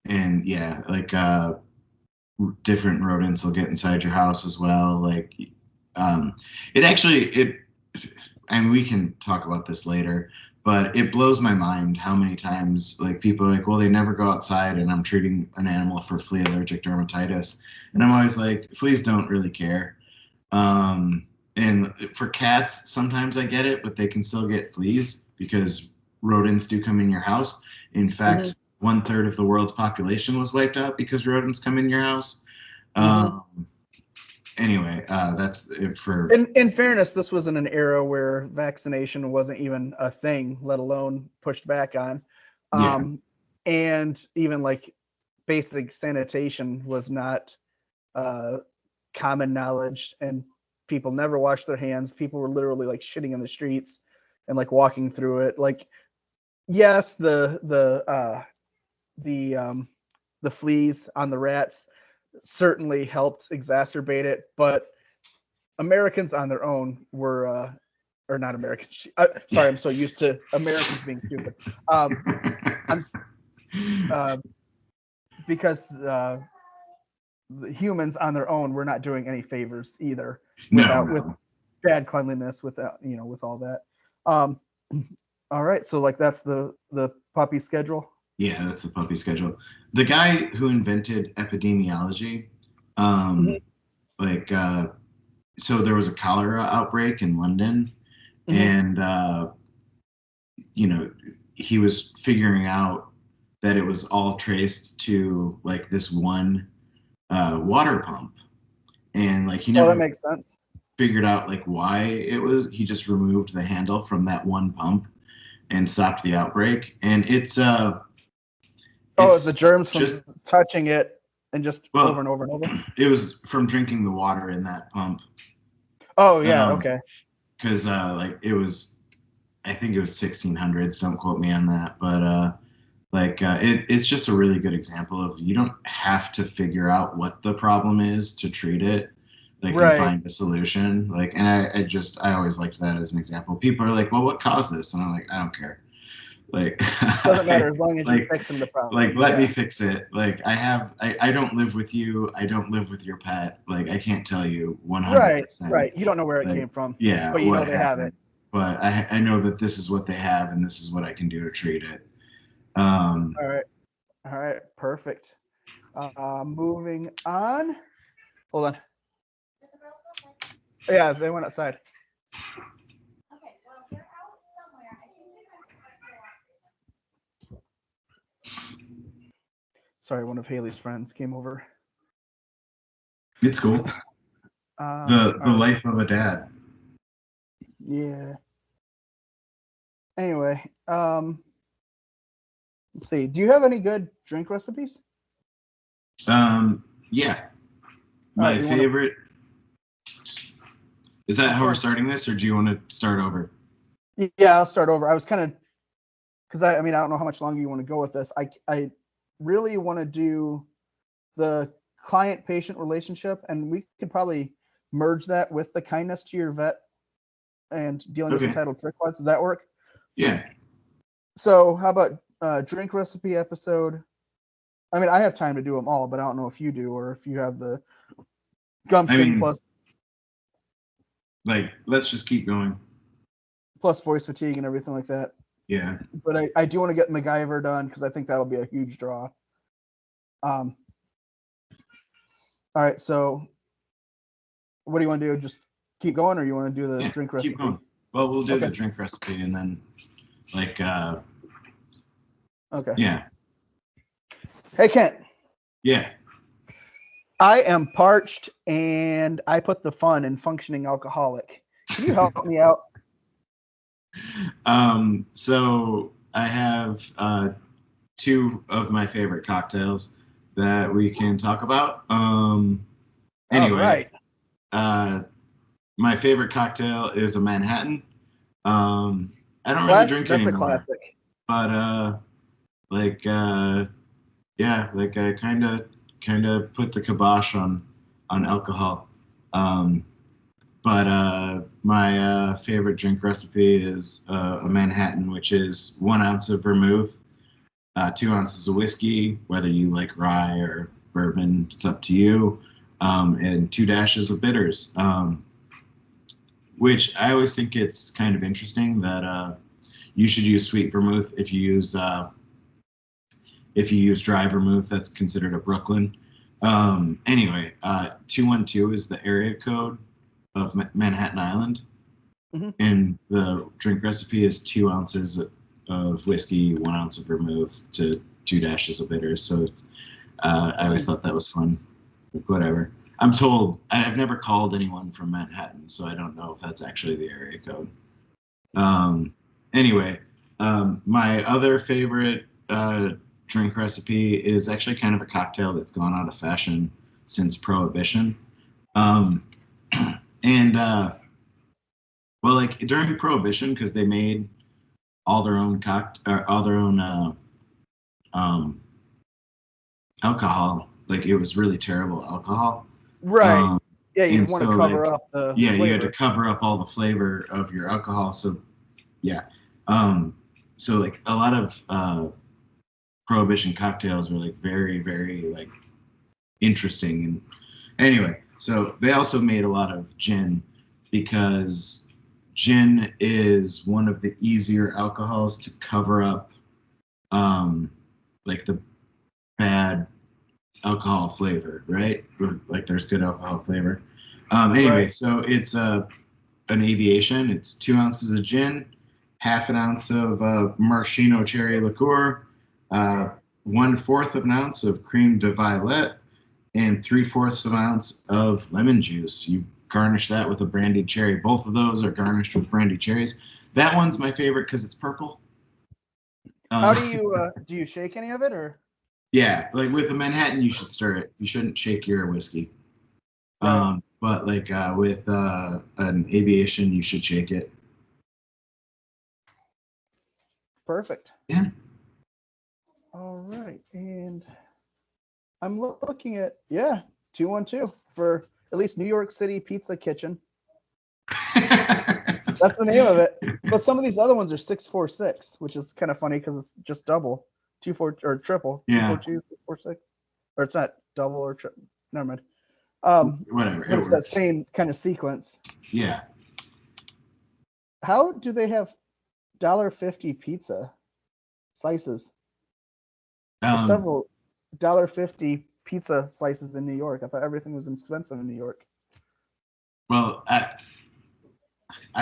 And yeah, like different rodents will get inside your house as well. Like, and we can talk about this later, but it blows my mind how many times, like, people are like, well, they never go outside and I'm treating an animal for flea allergic dermatitis. And I'm always like, fleas don't really care. And for cats, sometimes I get it, but they can still get fleas because rodents do come in your house. In fact, 1/3 of the world's population was wiped out because rodents come in your house. Anyway, that's it for. In fairness, this was in an era where vaccination wasn't even a thing, let alone pushed back on. And even like basic sanitation was not common knowledge, and people never washed their hands. People were literally like shitting in the streets and like walking through it. Like, yes, the fleas on the rats certainly helped exacerbate it, but Americans on their own were, or not Americans. Sorry, I'm so used to Americans being stupid. Because the humans on their own were not doing any favors either, with bad cleanliness, without with all that. All right, so like that's the puppy schedule. Yeah, that's the puppy schedule. The guy who invented epidemiology, so there was a cholera outbreak in London, and he was figuring out that it was all traced to like this one water pump, and like he never that makes sense. Figured out like why it was. He just removed the handle from that one pump and stopped the outbreak, and it's the germs from just touching it and just over and over and over. It was from drinking the water in that pump. Oh yeah, okay. Because it was, I think it was 1600s. Don't quote me on that, but it's just a really good example of you don't have to figure out what the problem is to treat it. Like, right. And find a solution. Like, and I always liked that as an example. People are like, well, what caused this? And I'm like, I don't care. Like Doesn't matter as long as you're like fixing the problem. like let me fix it. Like I don't live with you. I don't live with your pet. Like I can't tell you 100%. Right. You don't know where it Like, came from. yeah, But you what know they have happened. it. But I know that this is what they have and this is what I can do to treat it. All right. Perfect. Moving on. Hold on. Yeah, they went outside. Okay, well, they're out somewhere. I think they might be. Sorry, one of Haley's friends came over. It's cool. The All right. life of a dad. Yeah. Anyway, let's see. Do you have any good drink recipes? Yeah. All My right, favorite. Is that how we're course. starting this, or do you want to start over? Yeah, I'll start over. I was kind of because I mean I don't know how much longer you want to go with this. I really want to do the client-patient relationship, and we could probably merge that with the kindness to your vet and dealing with Okay. entitled tricklegs. Does that work? Yeah. So how about drink recipe episode? I mean, I have time to do them all, but I don't know if you do or if you have the gumption plus let's just keep going. voice fatigue and everything like that. Yeah. But I do want to get MacGyver done because I think that'll be a huge draw. All right, so what do you want to do? Just keep going, or you want to do the drink recipe? Keep going. Well, we'll do the drink recipe and then okay. Yeah. Hey, Kent. Yeah. I am parched and I put the fun in functioning alcoholic. Can you help me out? So I have two of my favorite cocktails that we can talk about. Anyway, my favorite cocktail is a Manhattan. I don't really drink That's anymore. a classic. But yeah, like I kind of put the kibosh on alcohol. But my favorite drink recipe is a Manhattan, which is 1 ounce of vermouth, 2 ounces of whiskey, whether you like rye or bourbon, it's up to you, and 2 dashes of bitters. Which I always think it's kind of interesting that you should use sweet vermouth if you use dry vermouth. That's considered a Brooklyn. Anyway, 212 is the area code of Manhattan Island, and the drink recipe is 2 ounces of whiskey, 1 ounce of vermouth to 2 dashes of bitters. So I always thought that was fun. Like, whatever. I'm told I've never called anyone from Manhattan, so I don't know if that's actually the area code. Anyway, my other favorite drink recipe is actually kind of a cocktail that's gone out of fashion since Prohibition. And well, like during Prohibition, because they made all their own alcohol. Like it was really terrible alcohol. Right. Yeah, you want to so, cover up the flavor. You had to cover up all the flavor of your alcohol. So yeah. So like a lot of Prohibition cocktails were like very, very like interesting. And anyway, so they also made a lot of gin because gin is one of the easier alcohols to cover up like the bad alcohol flavor, right? Like there's good alcohol flavor. Anyway, so it's an aviation. It's 2 ounces of gin, half an ounce of maraschino cherry liqueur, 1/4 of an ounce of creme de violet, and 3/4 of an ounce of lemon juice. You garnish that with a brandied cherry. Both of those are garnished with brandied cherries. That one's my favorite because it's purple. How do you shake any of it or? Yeah, like with a Manhattan, you should stir it. You shouldn't shake your whiskey. Right. But like with an aviation, you should shake it. Perfect. Yeah. All right, and I'm looking at 212 for at least New York City Pizza Kitchen. That's the name of it. But some of these other ones are 646, which is kind of funny because it's just double, 24 or triple, Yeah. 242, 646, or it's not double or triple. Never mind. Whatever. But it's that same kind of sequence. Yeah. How do they have $1.50 pizza slices? There's several $1.50 pizza slices in New York. I thought everything was expensive in New York. Well, I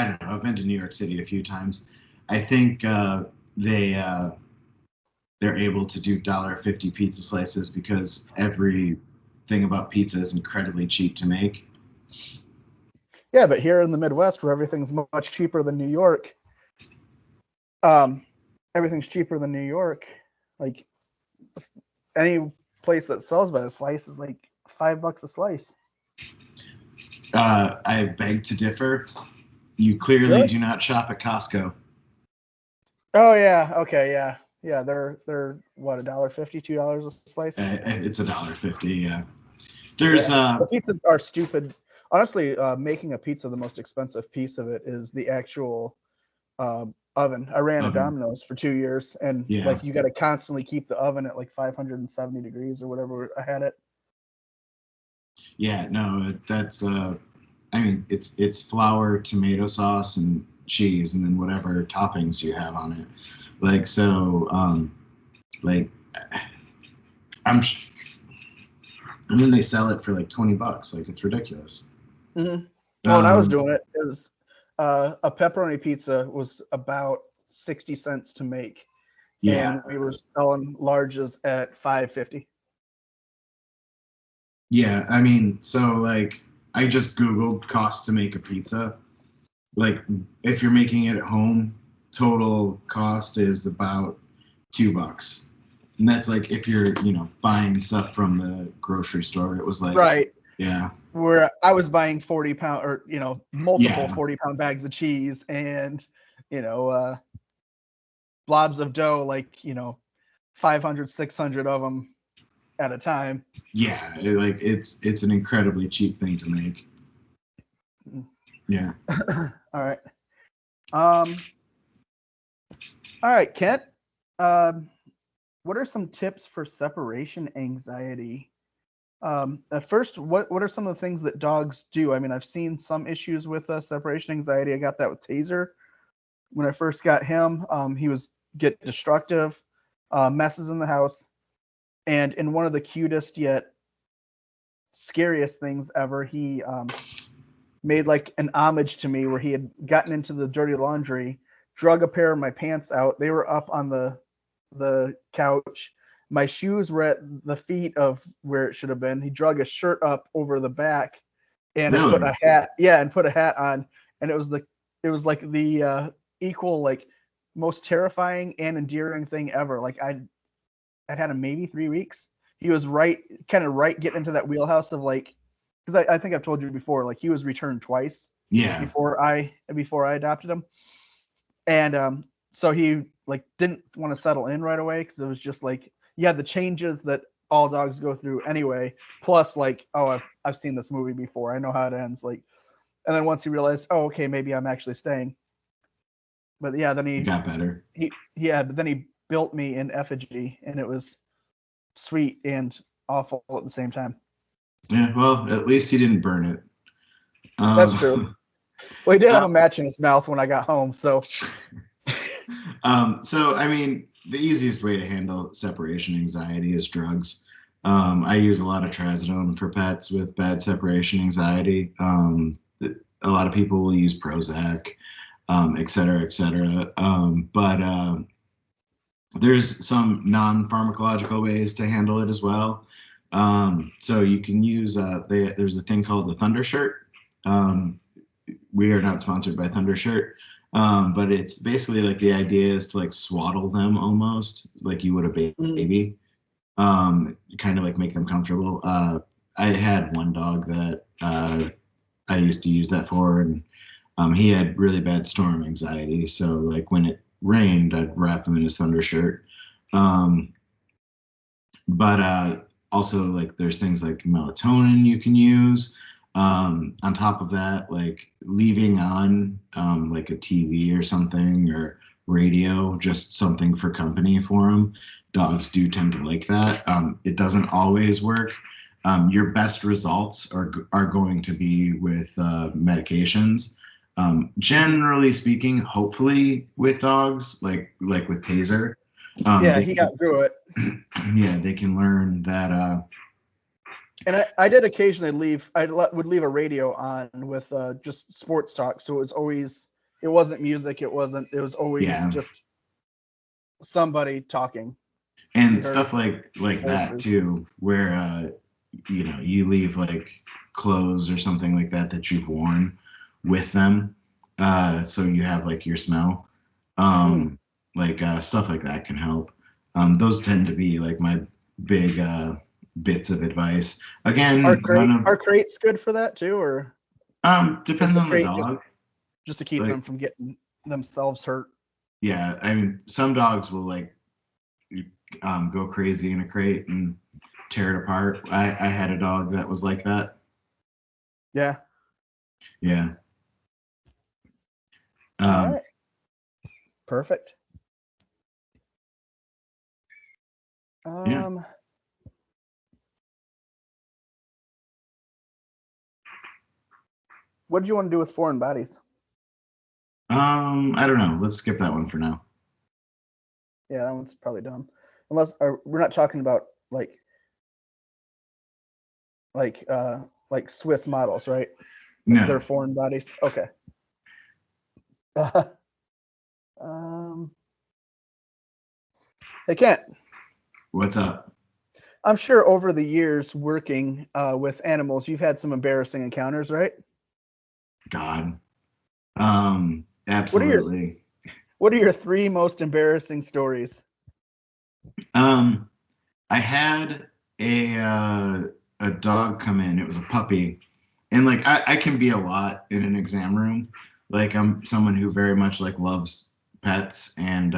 don't know. I've been to New York City a few times. I think they're able to do $1.50 pizza slices because everything about pizza is incredibly cheap to make. Yeah, but here in the Midwest, where everything's much cheaper than New York, everything's cheaper than New York. Like any place that sells by the slice is like $5 a slice. I beg to differ. You clearly Really? do not shop at Costco. Oh yeah, okay, yeah. They're what, $1.50, $2 a slice? It's $1.50. Yeah. There's The pizzas are stupid. Honestly, making a pizza, the most expensive piece of it is the actual oven. I ran a Domino's for 2 years, and like you got to constantly keep the oven at like 570 degrees or whatever I had it. Yeah, no, that's I mean, it's flour, tomato sauce, and cheese, and then whatever toppings you have on it. Like so, like I'm, and then they sell it for like $20. Like it's ridiculous. Mm-hmm. Well, when I was doing it, it was a pepperoni pizza was about 60 cents to make, and we were selling larges at $5.50. Yeah, I mean, so like I just Googled cost to make a pizza. Like if you're making it at home, total cost is about $2. And that's like if you're, buying stuff from the grocery store. It was like right. Yeah. Where I was buying 40-pound or multiple 40-pound bags of cheese and blobs of dough, like 500, 600 of them at a time. Yeah, it's an incredibly cheap thing to make. Yeah. All right. All right, Kent. What are some tips for separation anxiety? At first, what are some of the things that dogs do? I mean, I've seen some issues with separation anxiety. I got that with Taser. When I first got him, he was get destructive, messes in the house, and in one of the cutest yet scariest things ever, he made like an homage to me where he had gotten into the dirty laundry, drug a pair of my pants out. They were up on the couch. My shoes were at the feet of where it should have been. He drug a shirt up over the back and put a hat. Yeah, and put a hat on. And it was like the equal, like, most terrifying and endearing thing ever. Like I'd had him maybe 3 weeks. He was kind of getting into that wheelhouse of like, because I think I've told you before, like he was returned twice. Yeah. Before I adopted him, and so he like didn't want to settle in right away because it was just like the changes that all dogs go through anyway. Plus, like, oh, I've seen this movie before. I know how it ends. Like, and then once he realized, oh, okay, maybe I'm actually staying. But yeah, then he got better. But then he built me in effigy, and it was sweet and awful at the same time. Yeah, well, at least he didn't burn it. That's true. Well, he did have a match in his mouth when I got home, so. So I mean, the easiest way to handle separation anxiety is drugs. I use a lot of trazodone for pets with bad separation anxiety. A lot of people will use Prozac, et cetera, et cetera. But there's some non-pharmacological ways to handle it as well. So you can use, there's a thing called the Thunder Shirt. We are not sponsored by Thunder Shirt, but it's basically like the idea is to like swaddle them almost like you would a baby, kind of like make them comfortable. I had one dog that I used to use that for, and he had really bad storm anxiety. So like when it rained, I'd wrap him in his Thunder Shirt. But also like there's things like melatonin you can use. On top of that, like leaving on like a TV or something, or radio, just something for company for them. Dogs do tend to like that. It doesn't always work. Your best results are going to be with medications. Generally speaking, hopefully with dogs, like with Taser. Yeah, he got through it. Yeah, they can learn that. And I did occasionally would leave a radio on with just sports talk. So it wasn't music. It was always just somebody talking. And stuff like that too, where you leave like clothes or something like that you've worn with them, so you have like your smell. Like stuff like that can help. Those tend to be like my big bits of advice. Again, are crates good for that too, or depends on the dog. Just to keep them from getting themselves hurt. Yeah, I mean, some dogs will like go crazy in a crate and tear it apart. I had a dog that was like that. Yeah. Yeah. All right. Perfect. Yeah. What did you want to do with foreign bodies? I don't know. Let's skip that one for now. Yeah, that one's probably dumb. Unless we're not talking about like Swiss models, right? No. They're foreign bodies. Okay. Hey, Kent. What's up? I'm sure over the years working with animals, you've had some embarrassing encounters, right? God. Absolutely. What are your 3 most embarrassing stories? I had a dog come in. It was a puppy. And like I can be a lot in an exam room. Like I'm someone who very much like loves pets, and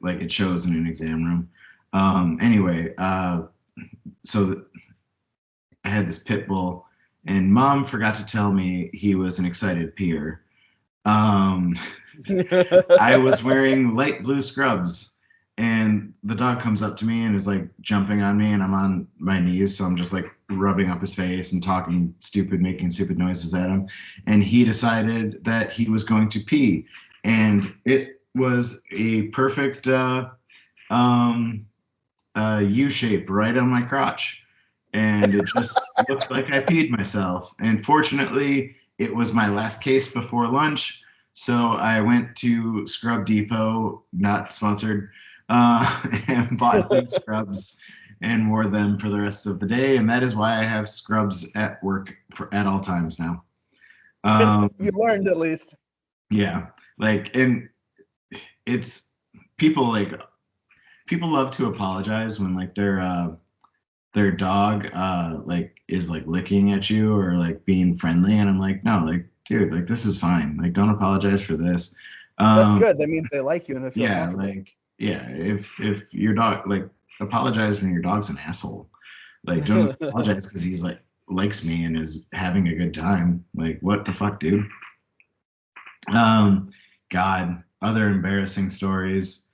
like it shows in an exam room. Anyway, so I had this pit bull, and Mom forgot to tell me he was an excited peer. I was wearing light blue scrubs, and the dog comes up to me and is like jumping on me, and I'm on my knees, so I'm just like rubbing up his face and making stupid noises at him. And he decided that he was going to pee, and it was a perfect U shape right on my crotch. And it just looked like I peed myself. And fortunately, it was my last case before lunch. So I went to Scrub Depot, not sponsored, and bought these scrubs and wore them for the rest of the day. And that is why I have scrubs at work at all times now. You learned at least. Yeah. Like, and it's people love to apologize when like their dog like is like licking at you or like being friendly, and I'm like, no, like dude, like this is fine, like don't apologize for this. That's good. That means they like you and they feel comfortable. Like if your dog, like, apologize when your dog's an asshole. Like don't apologize because he's like likes me and is having a good time. Like what the fuck, dude? God, other embarrassing stories.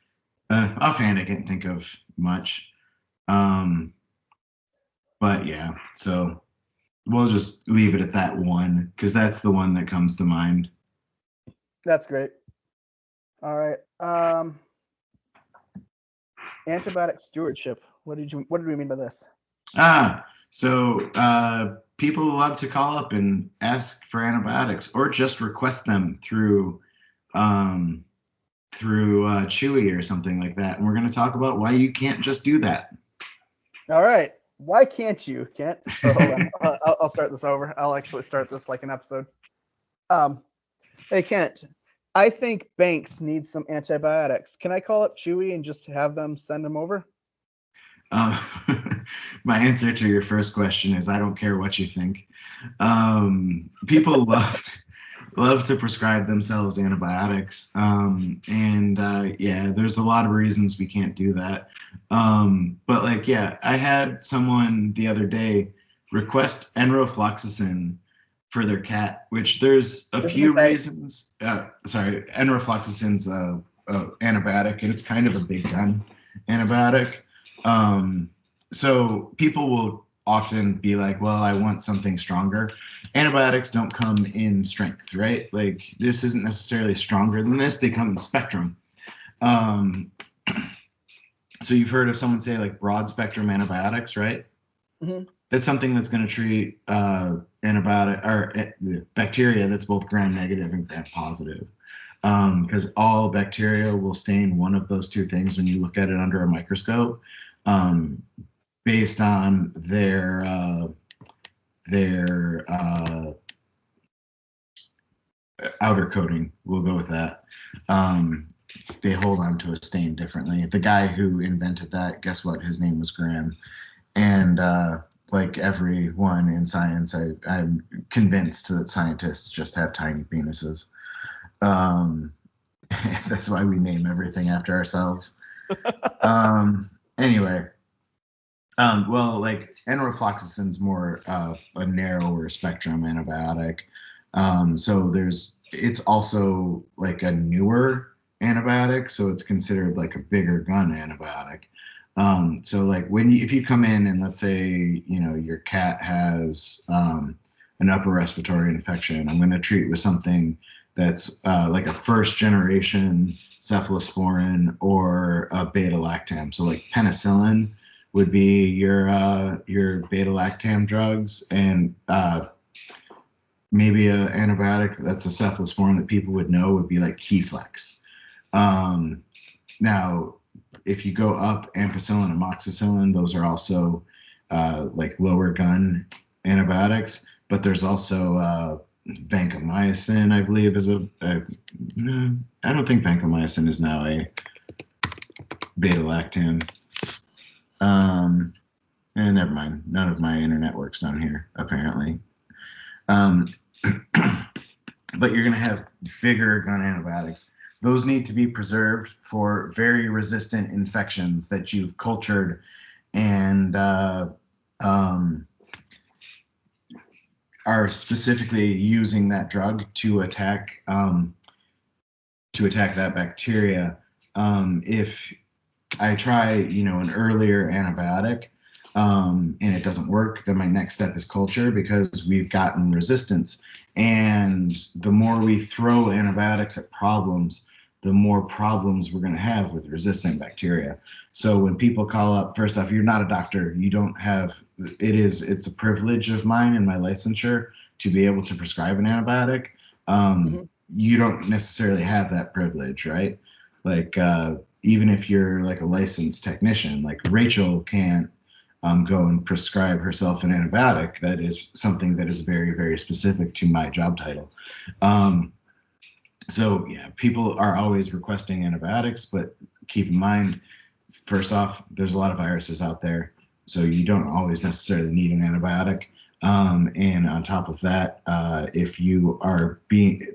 Offhand I can't think of much. But yeah, so we'll just leave it at that one because that's the one that comes to mind. That's great. All right. Antibiotic stewardship. What did we mean by this? So people love to call up and ask for antibiotics or just request them through Chewy or something like that. And we're going to talk about why you can't just do that. All right. Why can't you, Kent? Oh, hold on. I'll start this over. I'll actually start this like an episode. Hey, Kent, I think banks need some antibiotics. Can I call up Chewy and just have them send them over? My answer to your first question is I don't care what you think. People love to prescribe themselves antibiotics. Yeah, there's a lot of reasons we can't do that. But like, yeah, I had someone the other day request enrofloxacin for their cat, which there's a few reasons. Sorry, enrofloxacin's a antibiotic, and it's kind of a big gun antibiotic. So people will often be like, well, I want something stronger. Antibiotics don't come in strength, right? Like this isn't necessarily stronger than this. They come in spectrum. So you've heard of someone say like broad spectrum antibiotics, right? Mm-hmm. That's something that's going to treat antibiotic or bacteria that's both gram-negative and gram-positive. Because all bacteria will stain one of those two things when you look at it under a microscope, based on their outer coating. We'll go with that. They hold on to a stain differently. The guy who invented that, guess what? His name was Graham. And like everyone in science, I'm convinced that scientists just have tiny penises. That's why we name everything after ourselves. Anyway, well, like enrofloxacin's more a narrower spectrum antibiotic. So it's also like a newer antibiotic, so it's considered like a bigger gun antibiotic. So like if you come in and let's say, your cat has an upper respiratory infection, I'm going to treat with something that's like a first generation cephalosporin or a beta lactam. So like penicillin would be your beta lactam drugs, and maybe an antibiotic that's a cephalosporin that people would know would be like Keflex. Now, if you go up, ampicillin and amoxicillin, those are also like lower gun antibiotics, but there's also vancomycin, I believe, is I don't think vancomycin is now a beta lactam. And never mind, none of my internet works down here, apparently. But you're going to have bigger gun antibiotics. Those need to be preserved for very resistant infections that you've cultured and are specifically using that drug to attack that bacteria. If I try, an earlier antibiotic and it doesn't work, then my next step is culture, because we've gotten resistance. And the more we throw antibiotics at problems, the more problems we're going to have with resistant bacteria. So when people call up, first off, you're not a doctor. You don't have, it's a privilege of mine and my licensure to be able to prescribe an antibiotic. You don't necessarily have that privilege, right? Like, even if you're like a licensed technician, like Rachel can't go and prescribe herself an antibiotic. That is something that is very, very specific to my job title. So yeah, people are always requesting antibiotics, but keep in mind, first off, there's a lot of viruses out there, so you don't always necessarily need an antibiotic. And on top of that, if you are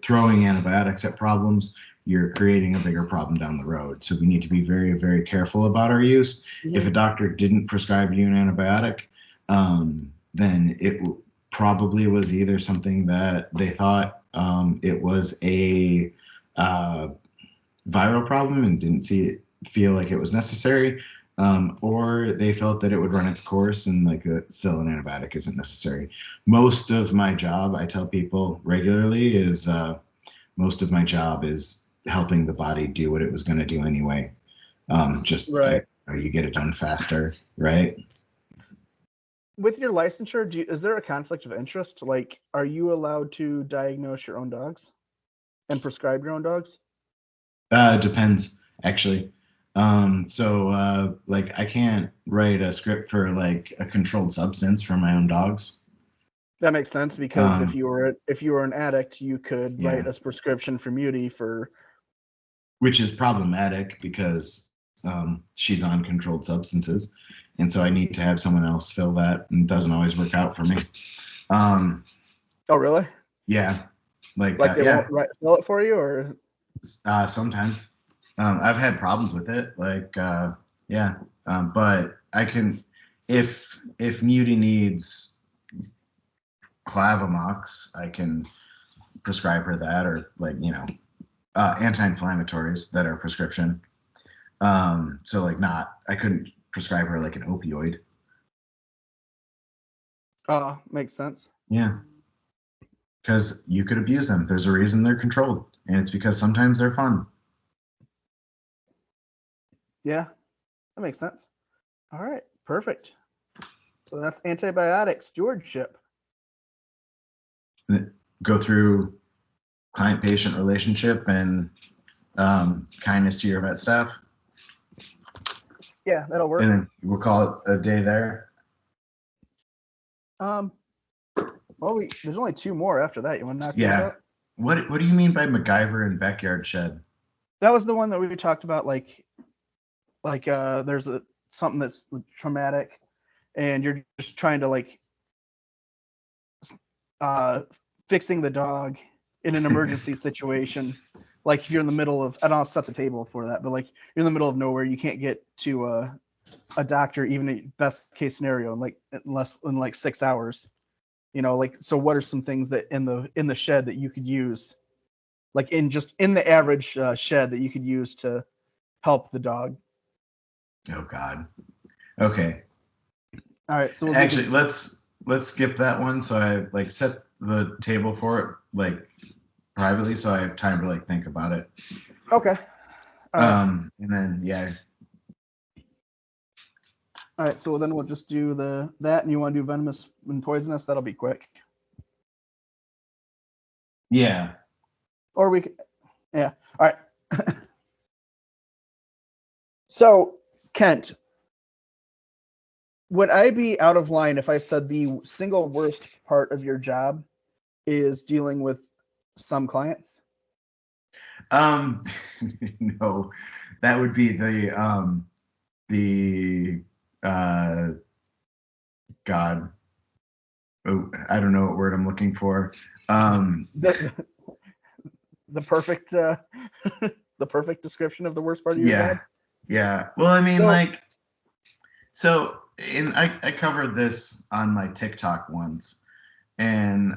throwing antibiotics at problems, you're creating a bigger problem down the road. So we need to be very, very careful about our use. If a doctor didn't prescribe you an antibiotic, then it probably was either something that they thought it was a viral problem and didn't feel like it was necessary, or they felt that it would run its course and like still an antibiotic isn't necessary. Most of my job, I tell people regularly, is most of my job is helping the body do what it was going to do anyway. Just right. You get it done faster, right? With your licensure, is there a conflict of interest? Like, are you allowed to diagnose your own dogs and prescribe your own dogs? Depends, actually. So like I can't write a script for like a controlled substance for my own dogs. That makes sense, because if you were an addict, you could write a prescription for Muty for, which is problematic because she's on controlled substances, and so I need to have someone else fill that, and it doesn't always work out for me. Oh, really? Yeah, like they won't fill it for you, or sometimes. I've had problems with it, like but I can, if Muty needs Clavamox, I can prescribe her that, or like, you know, anti-inflammatories that are prescription. So like I couldn't prescribe her like an opioid. Makes sense. Yeah. Because you could abuse them. There's a reason they're controlled. And it's because sometimes they're fun. Yeah, that makes sense. All right, perfect. So that's antibiotics stewardship. Go through client-patient relationship and kindness to your vet staff. Yeah, that'll work. And then we'll call it a day there. Well, there's only 2 more after that. You want to knock those out? What do you mean by MacGyver and backyard shed? That was the one that we talked about, like there's something that's traumatic, and you're just trying to like fixing the dog in an emergency situation. Like if you're in the middle of, I don't know, set the table for that, but like you're in the middle of nowhere, you can't get to a doctor, even in best case scenario, in like 6 hours. You know, like, so what are some things that in the shed that you could use, like in the average shed that you could use to help the dog? Oh God. Okay. All right. So actually, let's skip that one. So I like set the table for it like privately, so I have time to like think about it. Okay. All right. And then yeah. All right. So then we'll just do that, and you want to do venomous and poisonous? That'll be quick. Yeah. Or we could, yeah. All right. So, Kent, would I be out of line if I said the single worst part of your job is dealing with some clients? No, that would be the God. Oh, I don't know what word I'm looking for. The perfect the perfect description of the worst part of your job? Yeah. Well, I mean, I covered this on my TikTok once. And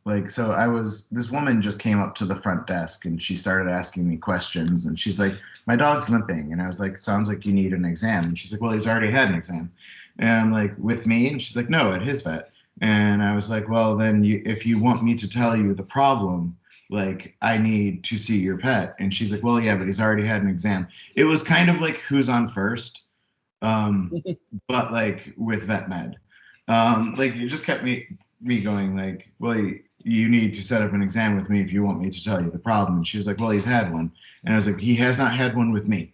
this woman just came up to the front desk and she started asking me questions, and she's like, my dog's limping. And I was like, sounds like you need an exam. And she's like, well, he's already had an exam. And I'm like, with me? And she's like, no, at his vet. And I was like, well, then if you want me to tell you the problem, like, I need to see your pet. And she's like, well, yeah, but he's already had an exam. It was kind of like who's on first, but like with vet med. Like, it just kept me going like, well, you need to set up an exam with me if you want me to tell you the problem. And she was like, well, he's had one. And I was like, he has not had one with me.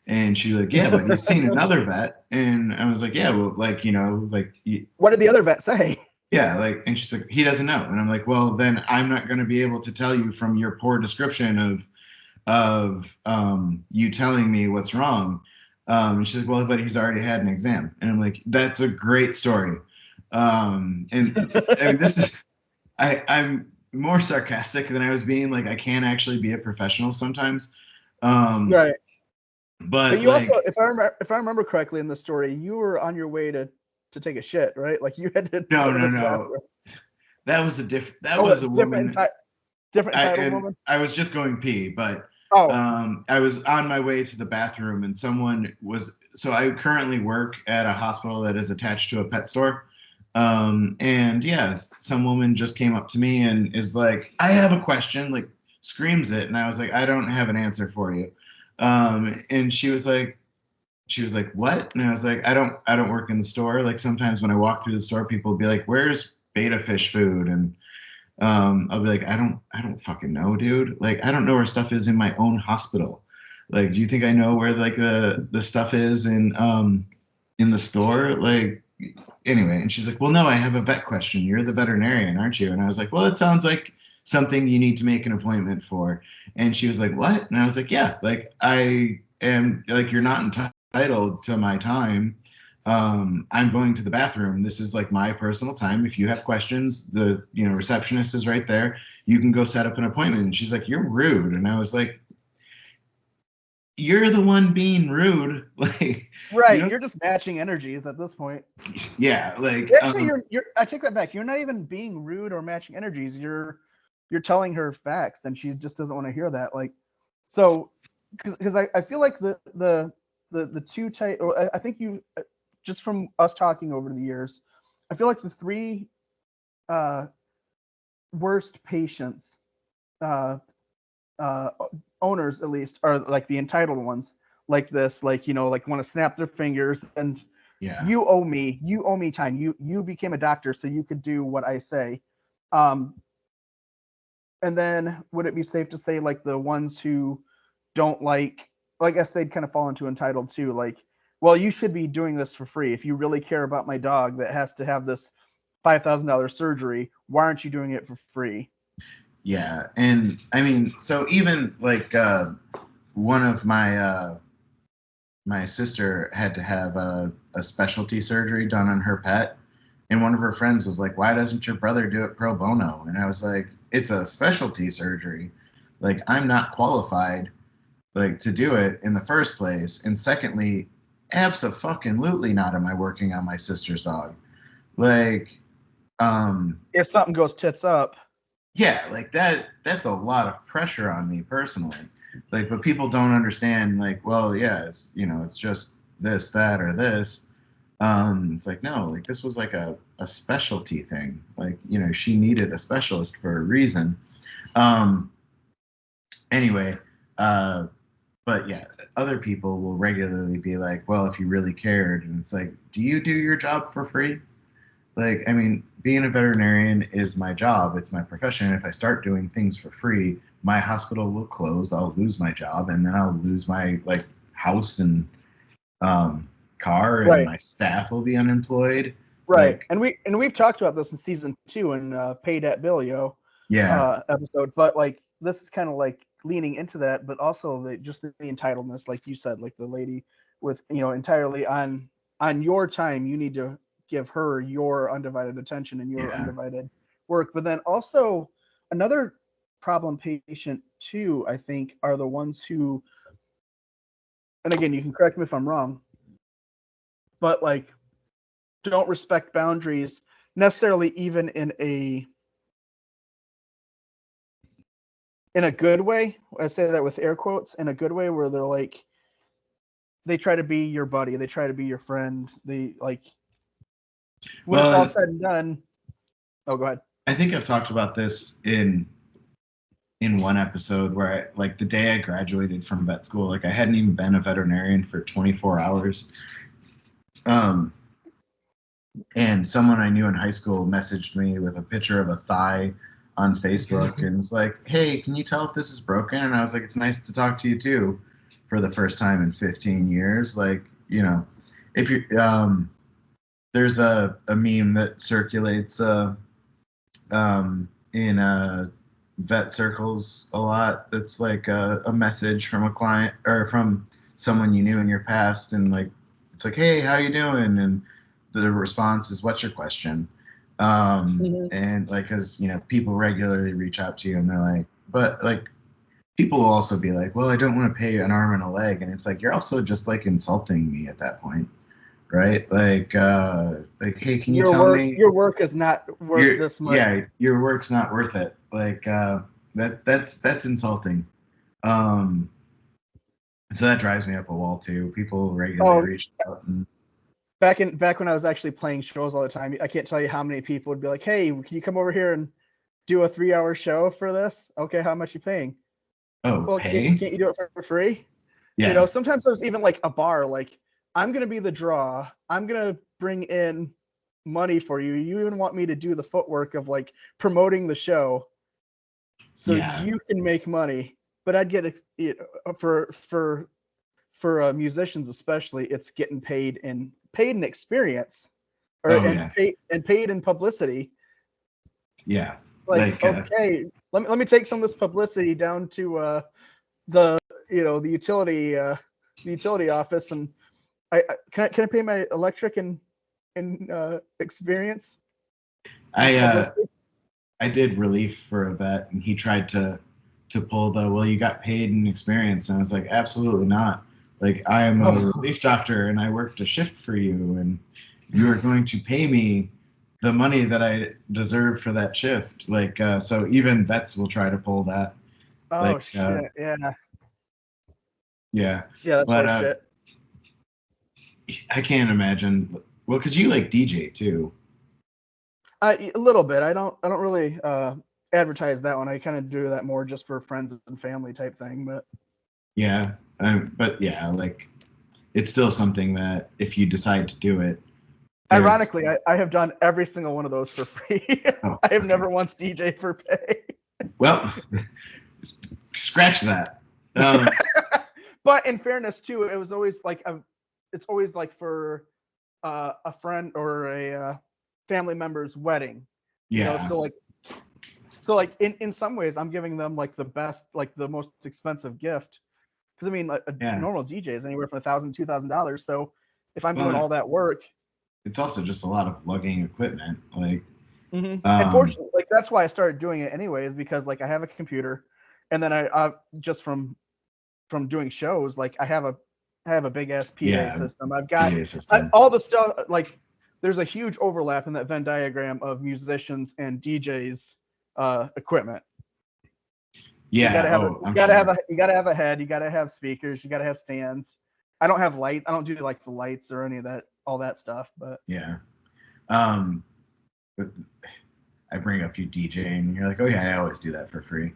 And she was like, yeah, but he's seen another vet. And I was like, yeah, well, like, you know, like, what did the other vet say? Yeah, like, and she's like, he doesn't know. And I'm like, well, then I'm not going to be able to tell you from your poor description of you telling me what's wrong. And she's like, well, but he's already had an exam. And I'm like, that's a great story. And I mean, I'm more sarcastic than I was being. Like, I can't actually be a professional sometimes. Right. But you like, also, if I remember correctly in the story, you were on your way to take a shit, right? Like you had to go to the bathroom. That was a different. That was a woman. Different entitled woman. I was just going pee, but I was on my way to the bathroom, and someone was. So I currently work at a hospital that is attached to a pet store. And yeah, some woman just came up to me and is like, I have a question, like screams it. And I was like, I don't have an answer for you. And she was like, what? And I was like, I don't work in the store. Like, sometimes when I walk through the store, people will be like, where's beta fish food? And I'll be like, I don't fucking know, dude. Like, I don't know where stuff is in my own hospital. Like, do you think I know where like the stuff is in the store? Like, anyway. And she's like, well, no, I have a vet question. You're the veterinarian, aren't you? And I was like, well, it sounds like something you need to make an appointment for. And she was like, what? And I was like, yeah, like, I am, like, you're not entitled to my time. I'm going to the bathroom. This is like my personal time. If you have questions, the receptionist is right there. You can go set up an appointment. And she's like, you're rude. And I was like, you're the one being rude. Like, right, you're just matching energies at this point. Yeah, like actually, you're. I take that back. You're not even being rude or matching energies. You're telling her facts, and she just doesn't want to hear that. Like, so because I feel like the two type. Or I think you just from us talking over the years, I feel like the three worst patients, owners at least, are like the entitled ones, like this, like like want to snap their fingers and yeah, you owe me time. You became a doctor so you could do what I say. And then would it be safe to say like the ones who don't like, well, I guess they'd kind of fall into entitled too, like, well, you should be doing this for free. If you really care about my dog that has to have this $5,000 surgery, why aren't you doing it for free? Yeah, and I mean, so even like one of my sister had to have a specialty surgery done on her pet, and one of her friends was like, "Why doesn't your brother do it pro bono?" And I was like, "It's a specialty surgery. Like, I'm not qualified like to do it in the first place, and secondly, abso-fucking-lutely not am I working on my sister's dog. Like, If something goes tits up, yeah, like that's a lot of pressure on me personally. Like, but people don't understand, like, well, yeah, it's it's just this, that, or this. It's like, no, like this was like a specialty thing. Like, she needed a specialist for a reason. Um anyway, uh but yeah, other people will regularly be like, well, if you really cared, and it's like, do you do your job for free? Like, I mean, being a veterinarian is my job. It's my profession. If I start doing things for free, my hospital will close. I'll lose my job, and then I'll lose my like house and car, and right, my staff will be unemployed. right. Like, We've talked about this in season 2 in Paid at Billio yeah, episode, but like this is kind of like leaning into that, but also just the entitledness, like you said, like the lady with entirely on your time, you need to give her your undivided attention and your yeah, undivided work. But then also another problem patient too, I think, are the ones who, and again, you can correct me if I'm wrong, but like don't respect boundaries necessarily, even in a good way. I say that with air quotes, in a good way, where they're like, they try to be your buddy, they try to be your friend. They like, when it's all well, said and done. Oh, go ahead. I think I've talked about this in one episode where like the day I graduated from vet school, like I hadn't even been a veterinarian for 24 hours. Um, and someone I knew in high school messaged me with a picture of a thigh on Facebook and it's like, "Hey, can you tell if this is broken?" And I was like, "It's nice to talk to you too for the first time in 15 years." Like, if you there's a meme that circulates in vet circles a lot. That's like a message from a client or from someone you knew in your past, and like it's like, "Hey, how you doing?" And the response is, "What's your question?" And like, because people regularly reach out to you, and they're like, but like people will also be like, "Well, I don't want to pay an arm and a leg," and it's like you're also just like insulting me at that point, right? Like, hey, can you tell me Your work is not worth this much. yeah, your work's not worth it. Like that's insulting. Um, so that drives me up a wall too. People regularly Oh, reach out and back when I was actually playing shows all the time, I can't tell you how many people would be like, "Hey, can you come over here and do a 3-hour show for this? Okay, how much you paying?" oh, Well, can't pay? you do it for free? Yeah. Sometimes there's even like a bar, like, I'm gonna be the draw. I'm gonna bring in money for you. You even want me to do the footwork of like promoting the show so Yeah. you can make money. But I'd get for musicians especially, it's getting paid in experience, or Oh yeah. paid in publicity. Yeah. Like, Like okay, let me take some of this publicity down to the the utility office, and can I pay my electric and experience I with publicity? I did relief for a vet and he tried to to pull the, well, you got paid and experience. And I was like, absolutely not. Like, I am a relief doctor and I worked a shift for you, and you are going to pay me the money that I deserve for that shift. Like, so even vets will try to pull that. Oh Like, shit! Yeah. yeah. Yeah, that's But horse shit. I can't imagine. Well, because you like DJ too. A little bit. I don't really advertise that one. I kind of do that more just for friends and family type thing. But Yeah. But yeah, like, it's still something that if you decide to do it, ironically, I have done every single one of those for free. Oh, I have never once DJ for pay. well, scratch that. But in fairness, too, it was always like it's always like for a friend or a family member's wedding. You know, Yeah. so like in some ways, I'm giving them like the best, like the most expensive gift. Because I mean, like, a Yeah. normal DJ is anywhere from $1,000 to $2,000. So if I'm doing Well, all that work, it's also just a lot of lugging equipment. Like, and fortunately, like that's why I started doing it anyways, because like I have a computer, and then I just from doing shows, like I have a big ass PA yeah, system. I've got PA system. all the stuff. Like there's a huge overlap in that Venn diagram of musicians and DJs equipment. Yeah. You gotta have I'm sure. you gotta have a head. You gotta have speakers. You gotta have stands. I don't have light. I don't do like the lights or any of that, all that stuff. But Yeah. But I bring up you DJ, and you're like, oh yeah, I always do that for free.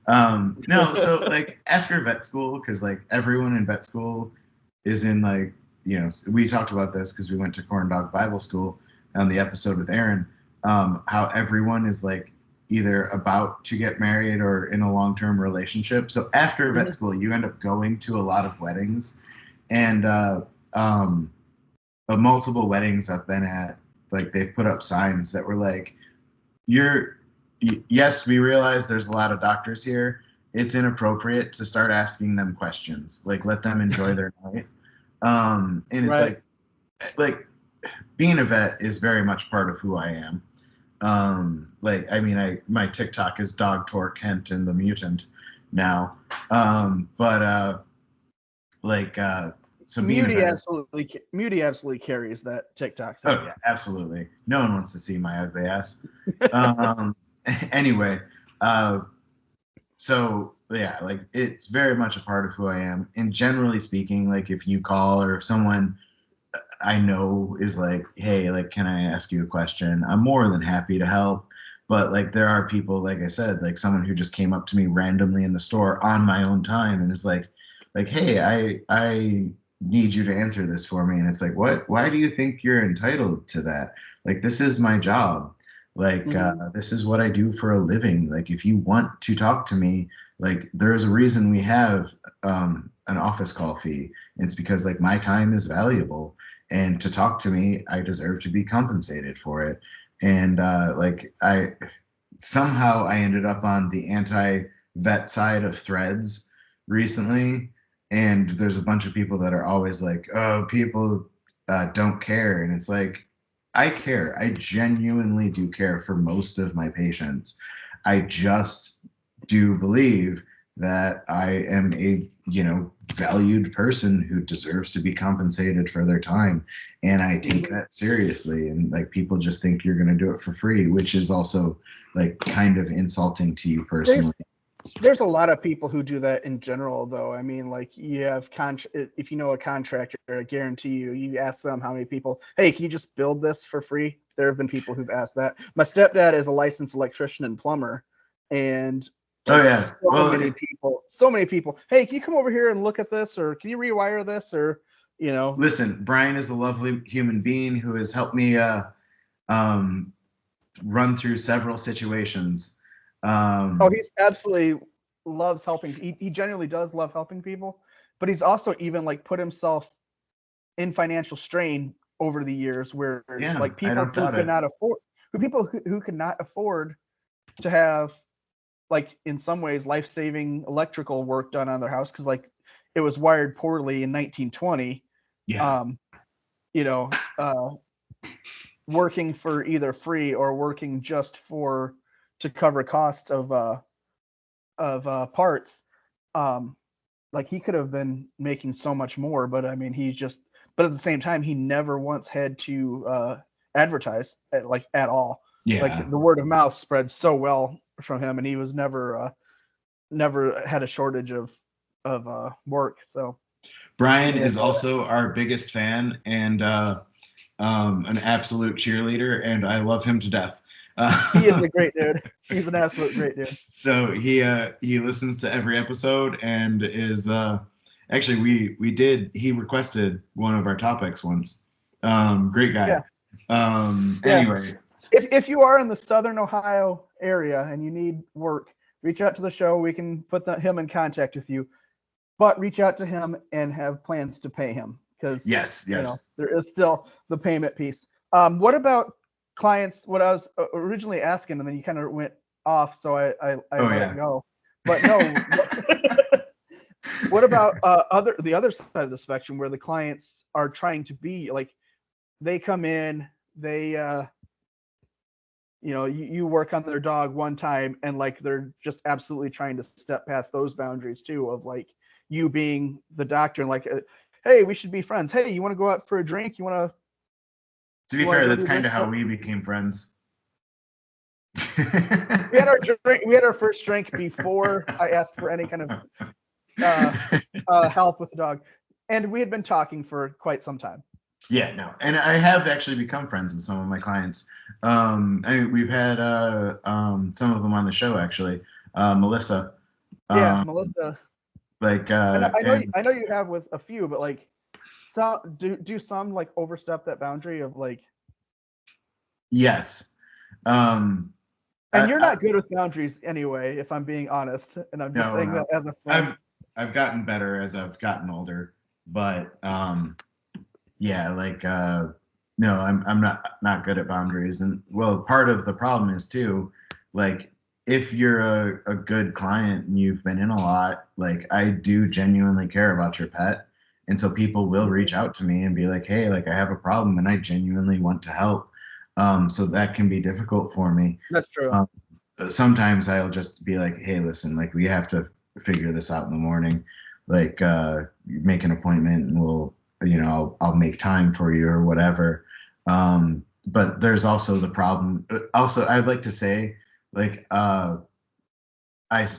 No, so like after vet school, because like everyone in vet school is in like, we talked about this because we went to Corn Dog Bible School on the episode with Aaron. How everyone is like either about to get married or in a long-term relationship. So after vet school, you end up going to a lot of weddings, and multiple weddings I've been at, like they've put up signs that were like, yes, we realize there's a lot of doctors here. It's inappropriate to start asking them questions. Like, let them enjoy their night. And it's right. like being a vet is very much part of who I am. Like, I mean, my TikTok is Dog Tor Kent and the Mutant now. So being a vet, Muty absolutely carries that TikTok thing. oh yeah, absolutely. No one wants to see my ugly ass. Anyway, so yeah, like it's very much a part of who I am. And generally speaking, like if you call or if someone I know is like, hey, like, can I ask you a question? I'm more than happy to help. But like there are people, like I said, like someone who just came up to me randomly in the store on my own time and is like, hey, I need you to answer this for me. And it's like, what? Why do you think you're entitled to that? Like, this is my job. Like, this is what I do for a living. Like, if you want to talk to me, like, there's a reason we have an office call fee. It's because like my time is valuable, and to talk to me, I deserve to be compensated for it. And like I ended up on the anti-vet side of threads recently, and there's a bunch of people that are always like, oh, people don't care. And it's like, I care. I genuinely do care for most of my patients. I just do believe that I am a, valued person who deserves to be compensated for their time. And I take that seriously. And like people just think you're going to do it for free, which is also like kind of insulting to you personally. There's a lot of people who do that in general, though. I mean, like you have if you know a contractor, I guarantee you ask them how many people, hey, can you just build this for free? There have been people who've asked that. My stepdad is a licensed electrician and plumber, and oh yeah, so many people. Hey, can you come over here and look at this, or can you rewire this, or Listen, Brian is a lovely human being who has helped me run through several situations. He's absolutely loves helping. He genuinely does love helping people, but he's also even like put himself in financial strain over the years where like people who could not afford who could not afford to have like in some ways life-saving electrical work done on their house because like it was wired poorly in 1920. Working for either free or working just to cover costs of parts, like he could have been making so much more, but I mean, but at the same time, he never once had to advertise at all. Yeah. Like the word of mouth spread so well from him, and he was never had a shortage of work. So Brian is also our biggest fan and an absolute cheerleader, and I love him to death. He is a great dude. He's an absolute great dude. So he listens to every episode and is actually he requested one of our topics once. Great guy. Yeah. Anyway, if you are in the Southern Ohio area and you need work, reach out to the show. We can put him in contact with you, but reach out to him and have plans to pay him, because yes, there is still the payment piece. What about clients? What I was originally asking, and then you kind of went off, so I let it go. But no, what about the other side of the spectrum, where the clients are trying to be like, they come in, they you work on their dog one time, and like they're just absolutely trying to step past those boundaries too, of like you being the doctor and like, hey, we should be friends. Hey, you want to go out for a drink? You want to be fair, that's kind of how we became friends. We had our first drink before I asked for any kind of help with the dog, and we had been talking for quite some time. Yeah, no, and I have actually become friends with some of my clients. We've had some of them on the show actually. Melissa. Melissa. Like, and I know you have with a few, but like, some do some like overstep that boundary of like. Yes. And you're not good with boundaries anyway, if I'm being honest, and I'm just saying that as a friend. I've gotten better as I've gotten older, but yeah, like no, I'm not good at boundaries, and well, part of the problem is too, like if you're a good client and you've been in a lot, like I do genuinely care about your pet, and so people will reach out to me and be like, hey, like I have a problem and I genuinely want to help. So that can be difficult for me. That's true. Sometimes I'll just be like, hey, listen, like we have to figure this out in the morning, like make an appointment and we'll, I'll make time for you or whatever. But there's also the problem. Also, I'd like to say, like, I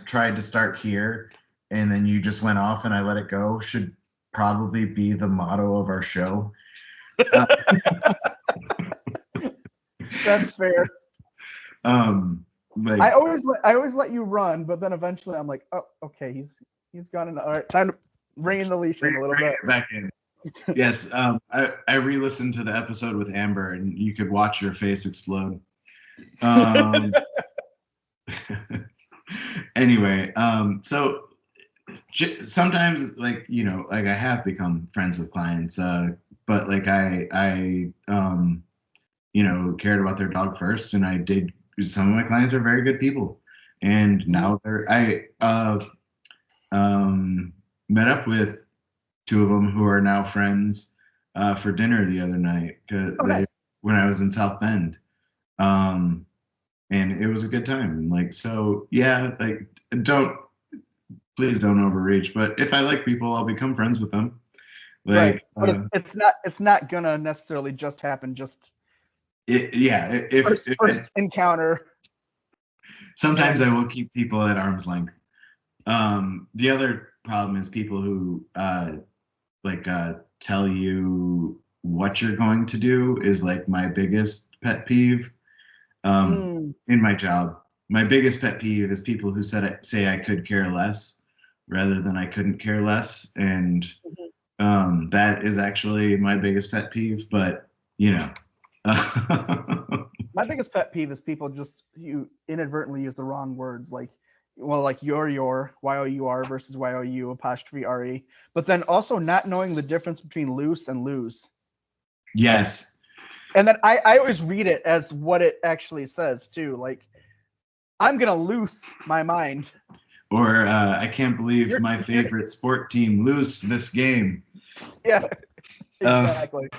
tried to start here and then you just went off and I let it go, should probably be the motto of our show. That's fair. Like, I always let you run, but then eventually I'm like, oh, okay, he's gone in. All right, time to bring in the leash in a little bit. Back in. Yes, I re-listened to the episode with Amber, and you could watch your face explode. Anyway, so sometimes, like like I have become friends with clients, but like I cared about their dog first, and I did. Some of my clients are very good people, and now I met up with two of them who are now friends for dinner the other night when I was in South Bend, and it was a good time. Like, so yeah, like please don't overreach. But if I like people, I'll become friends with them. Like, right. But it's not gonna necessarily just happen. If first encounter. Sometimes I will keep people at arm's length. The other problem is people who tell you what you're going to do is like my biggest pet peeve in my job. My biggest pet peeve is people who say I could care less rather than I couldn't care less, and that is actually my biggest pet peeve. But my biggest pet peeve is people you inadvertently use the wrong words, like your Y-O-U-R versus Y-O-U apostrophe R-E, but then also not knowing the difference between loose and lose. Yes. And then I always read it as what it actually says too, like I'm gonna lose my mind. Or I can't believe my favorite sport team lose this game. Yeah, exactly.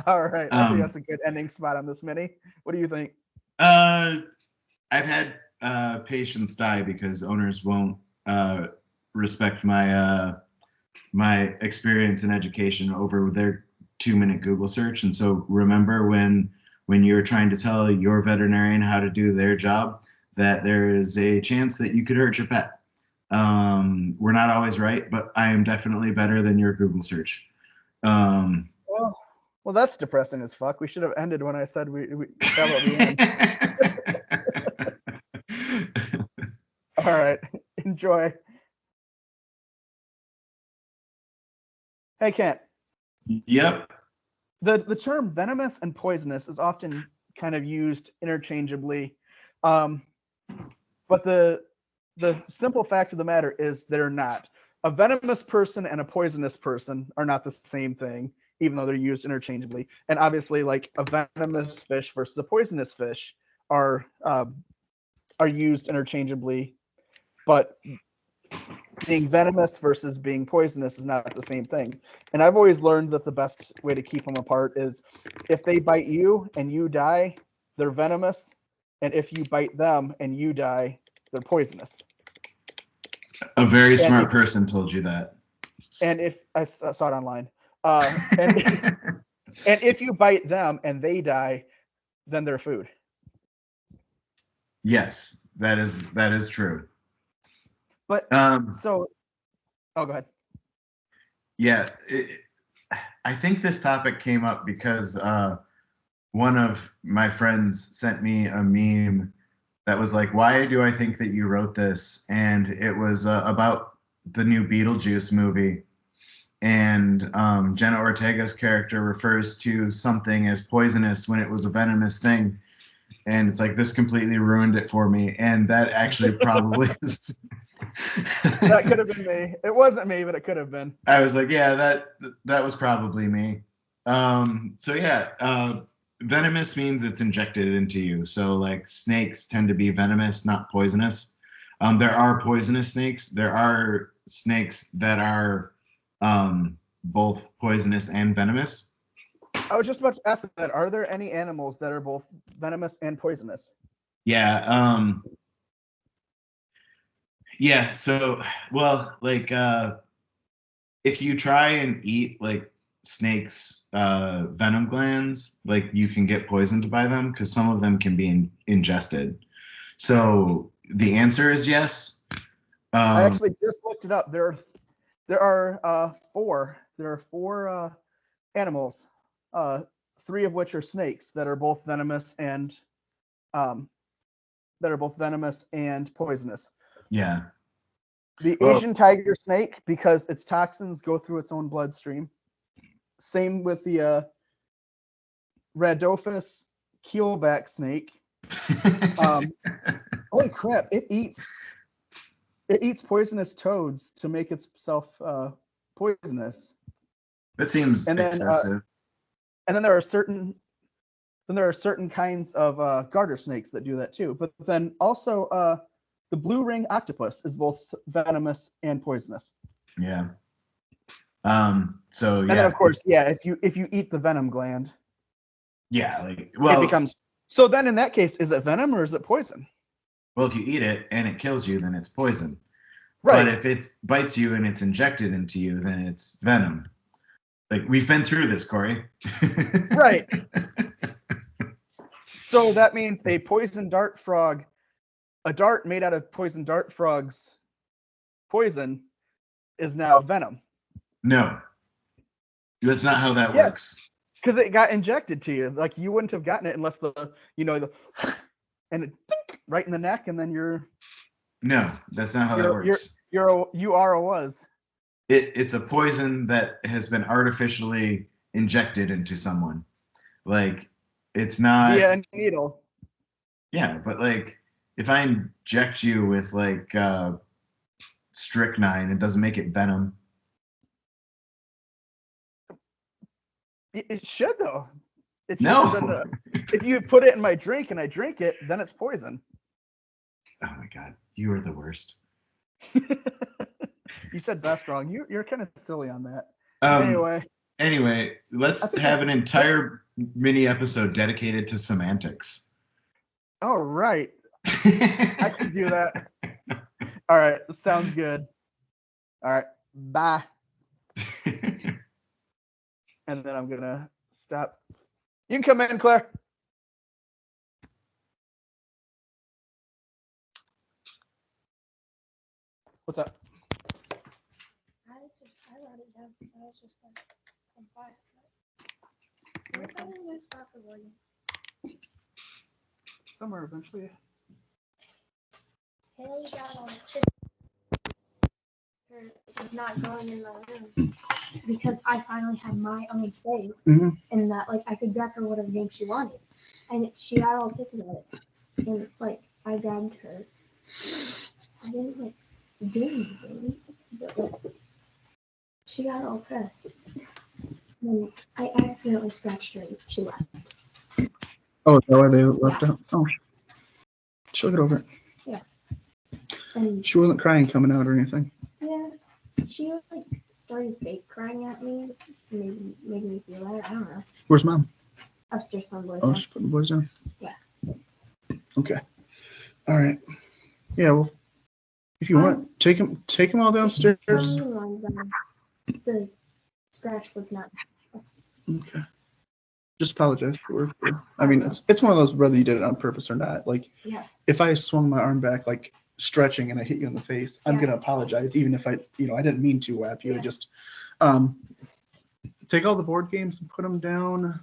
All right. I think that's a good ending spot on this mini. What do you think? I've had patients die because owners won't respect my my experience and education over their 2-minute Google search. And so remember when you're trying to tell your veterinarian how to do their job, that there is a chance that you could hurt your pet. We're not always right, but I am definitely better than your Google search. Well, that's depressing as fuck. We should have ended when I said we how about we end? All right, enjoy. Hey, Kent. Yep. The term venomous and poisonous is often kind of used interchangeably, but the simple fact of the matter is they're not. A venomous person and a poisonous person are not the same thing, even though they're used interchangeably. And obviously, like a venomous fish versus a poisonous fish are used interchangeably, but being venomous versus being poisonous is not the same thing. And I've always learned that the best way to keep them apart is if they bite you and you die, they're venomous. And if you bite them and you die, they're poisonous. A very smart person told you that. And if I saw it online, and if you bite them and they die, then they're food. Yes, that is true. But so, go ahead. Yeah, I think this topic came up because one of my friends sent me a meme that was like, "Why do I think that you wrote this?" And it was about the new Beetlejuice movie, and Jenna Ortega's character refers to something as poisonous when it was a venomous thing, and it's like, this completely ruined it for me. And that actually probably is. That could have been me. It wasn't me, but it could have been. I was like, yeah, that was probably me. So yeah, venomous means it's injected into you. So like snakes tend to be venomous, not poisonous. There are poisonous snakes. There are snakes that are both poisonous and venomous. I was just about to ask that. Are there any animals that are both venomous and poisonous? Yeah. Yeah. So, well, like if you try and eat like snakes' venom glands, like you can get poisoned by them because some of them can be ingested. So the answer is yes. I actually just looked it up. There are four animals, 3 of which are snakes that are both venomous and poisonous. Yeah. The Asian tiger snake, because its toxins go through its own bloodstream. Same with the Rhadophis keelback snake. Holy crap! It eats poisonous toads to make itself poisonous. That seems excessive. And then there are certain kinds of garter snakes that do that too. But then also the blue ring octopus is both venomous and poisonous. Yeah. So yeah. And then of course, yeah, if you eat the venom gland. Yeah, like well, it becomes. So then in that case, is it venom or is it poison? Well, if you eat it and it kills you, then it's poison. Right. But if it bites you and it's injected into you, then it's venom. Like, we've been through this, Corey. Right. So that means a poison dart frog, a dart made out of poison dart frogs poison is now venom. No. That's not how that works. Because it got injected to you. Like, you wouldn't have gotten it unless and it right in the neck, and then you're. No, that's not how that works. You are or was. It's a poison that has been artificially injected into someone. Like, it's not. Yeah, a needle. Yeah, but like, if I inject you with like strychnine, it doesn't make it venom. It should though. It should. No. If you put it in my drink and I drink it, then it's poison. Oh my god, you are the worst. You said best wrong. You're kind of silly on that. Anyway, let's have an entire mini episode dedicated to semantics. All right. I can do that. All right, sounds good. All right, bye. And then I'm gonna stop. You can come in, Claire. What's up? I wrote it down because I was just gonna come by it. Where's that in my spot for William? Somewhere eventually. Haley got on the chip. Is not going in my room because I finally had my own space and that like I could grab her whatever game she wanted, and she got all pissed about it. And like I grabbed her, I didn't like do anything, but like she got all pressed. And I accidentally scratched her and she left. Oh, is that why they left out? Oh, she'll get over it. Yeah. And she wasn't crying coming out or anything. Yeah, she like started fake crying at me, maybe made me feel better. I don't know. Where's mom? Upstairs putting boys Oh, down. she's putting the boys down. Yeah. Okay. All right. Yeah. Well, if you want, take them all downstairs. The scratch was not. Okay. Just apologize for. I mean, it's one of those whether you did it on purpose or not. Like, Yeah. If I swung my arm back like stretching and I hit you in the face, I'm gonna apologize, even if I didn't mean to whap you. I just take all the board games and put them down.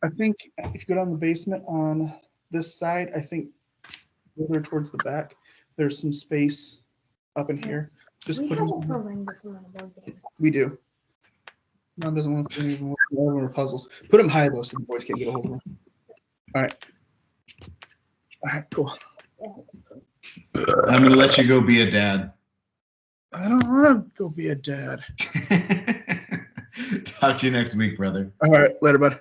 I think if you go down the basement on this side, I think further towards the back, there's some space up in here. Just we put have them. a horrendous amount of board games. We do. Mom doesn't want to do any more puzzles. Put them high though, so the boys can't get a hold of them. All right. All right. Cool. I'm gonna let you go be a dad. I don't want to go be a dad. Talk to you next week, brother. All right. Later, bud.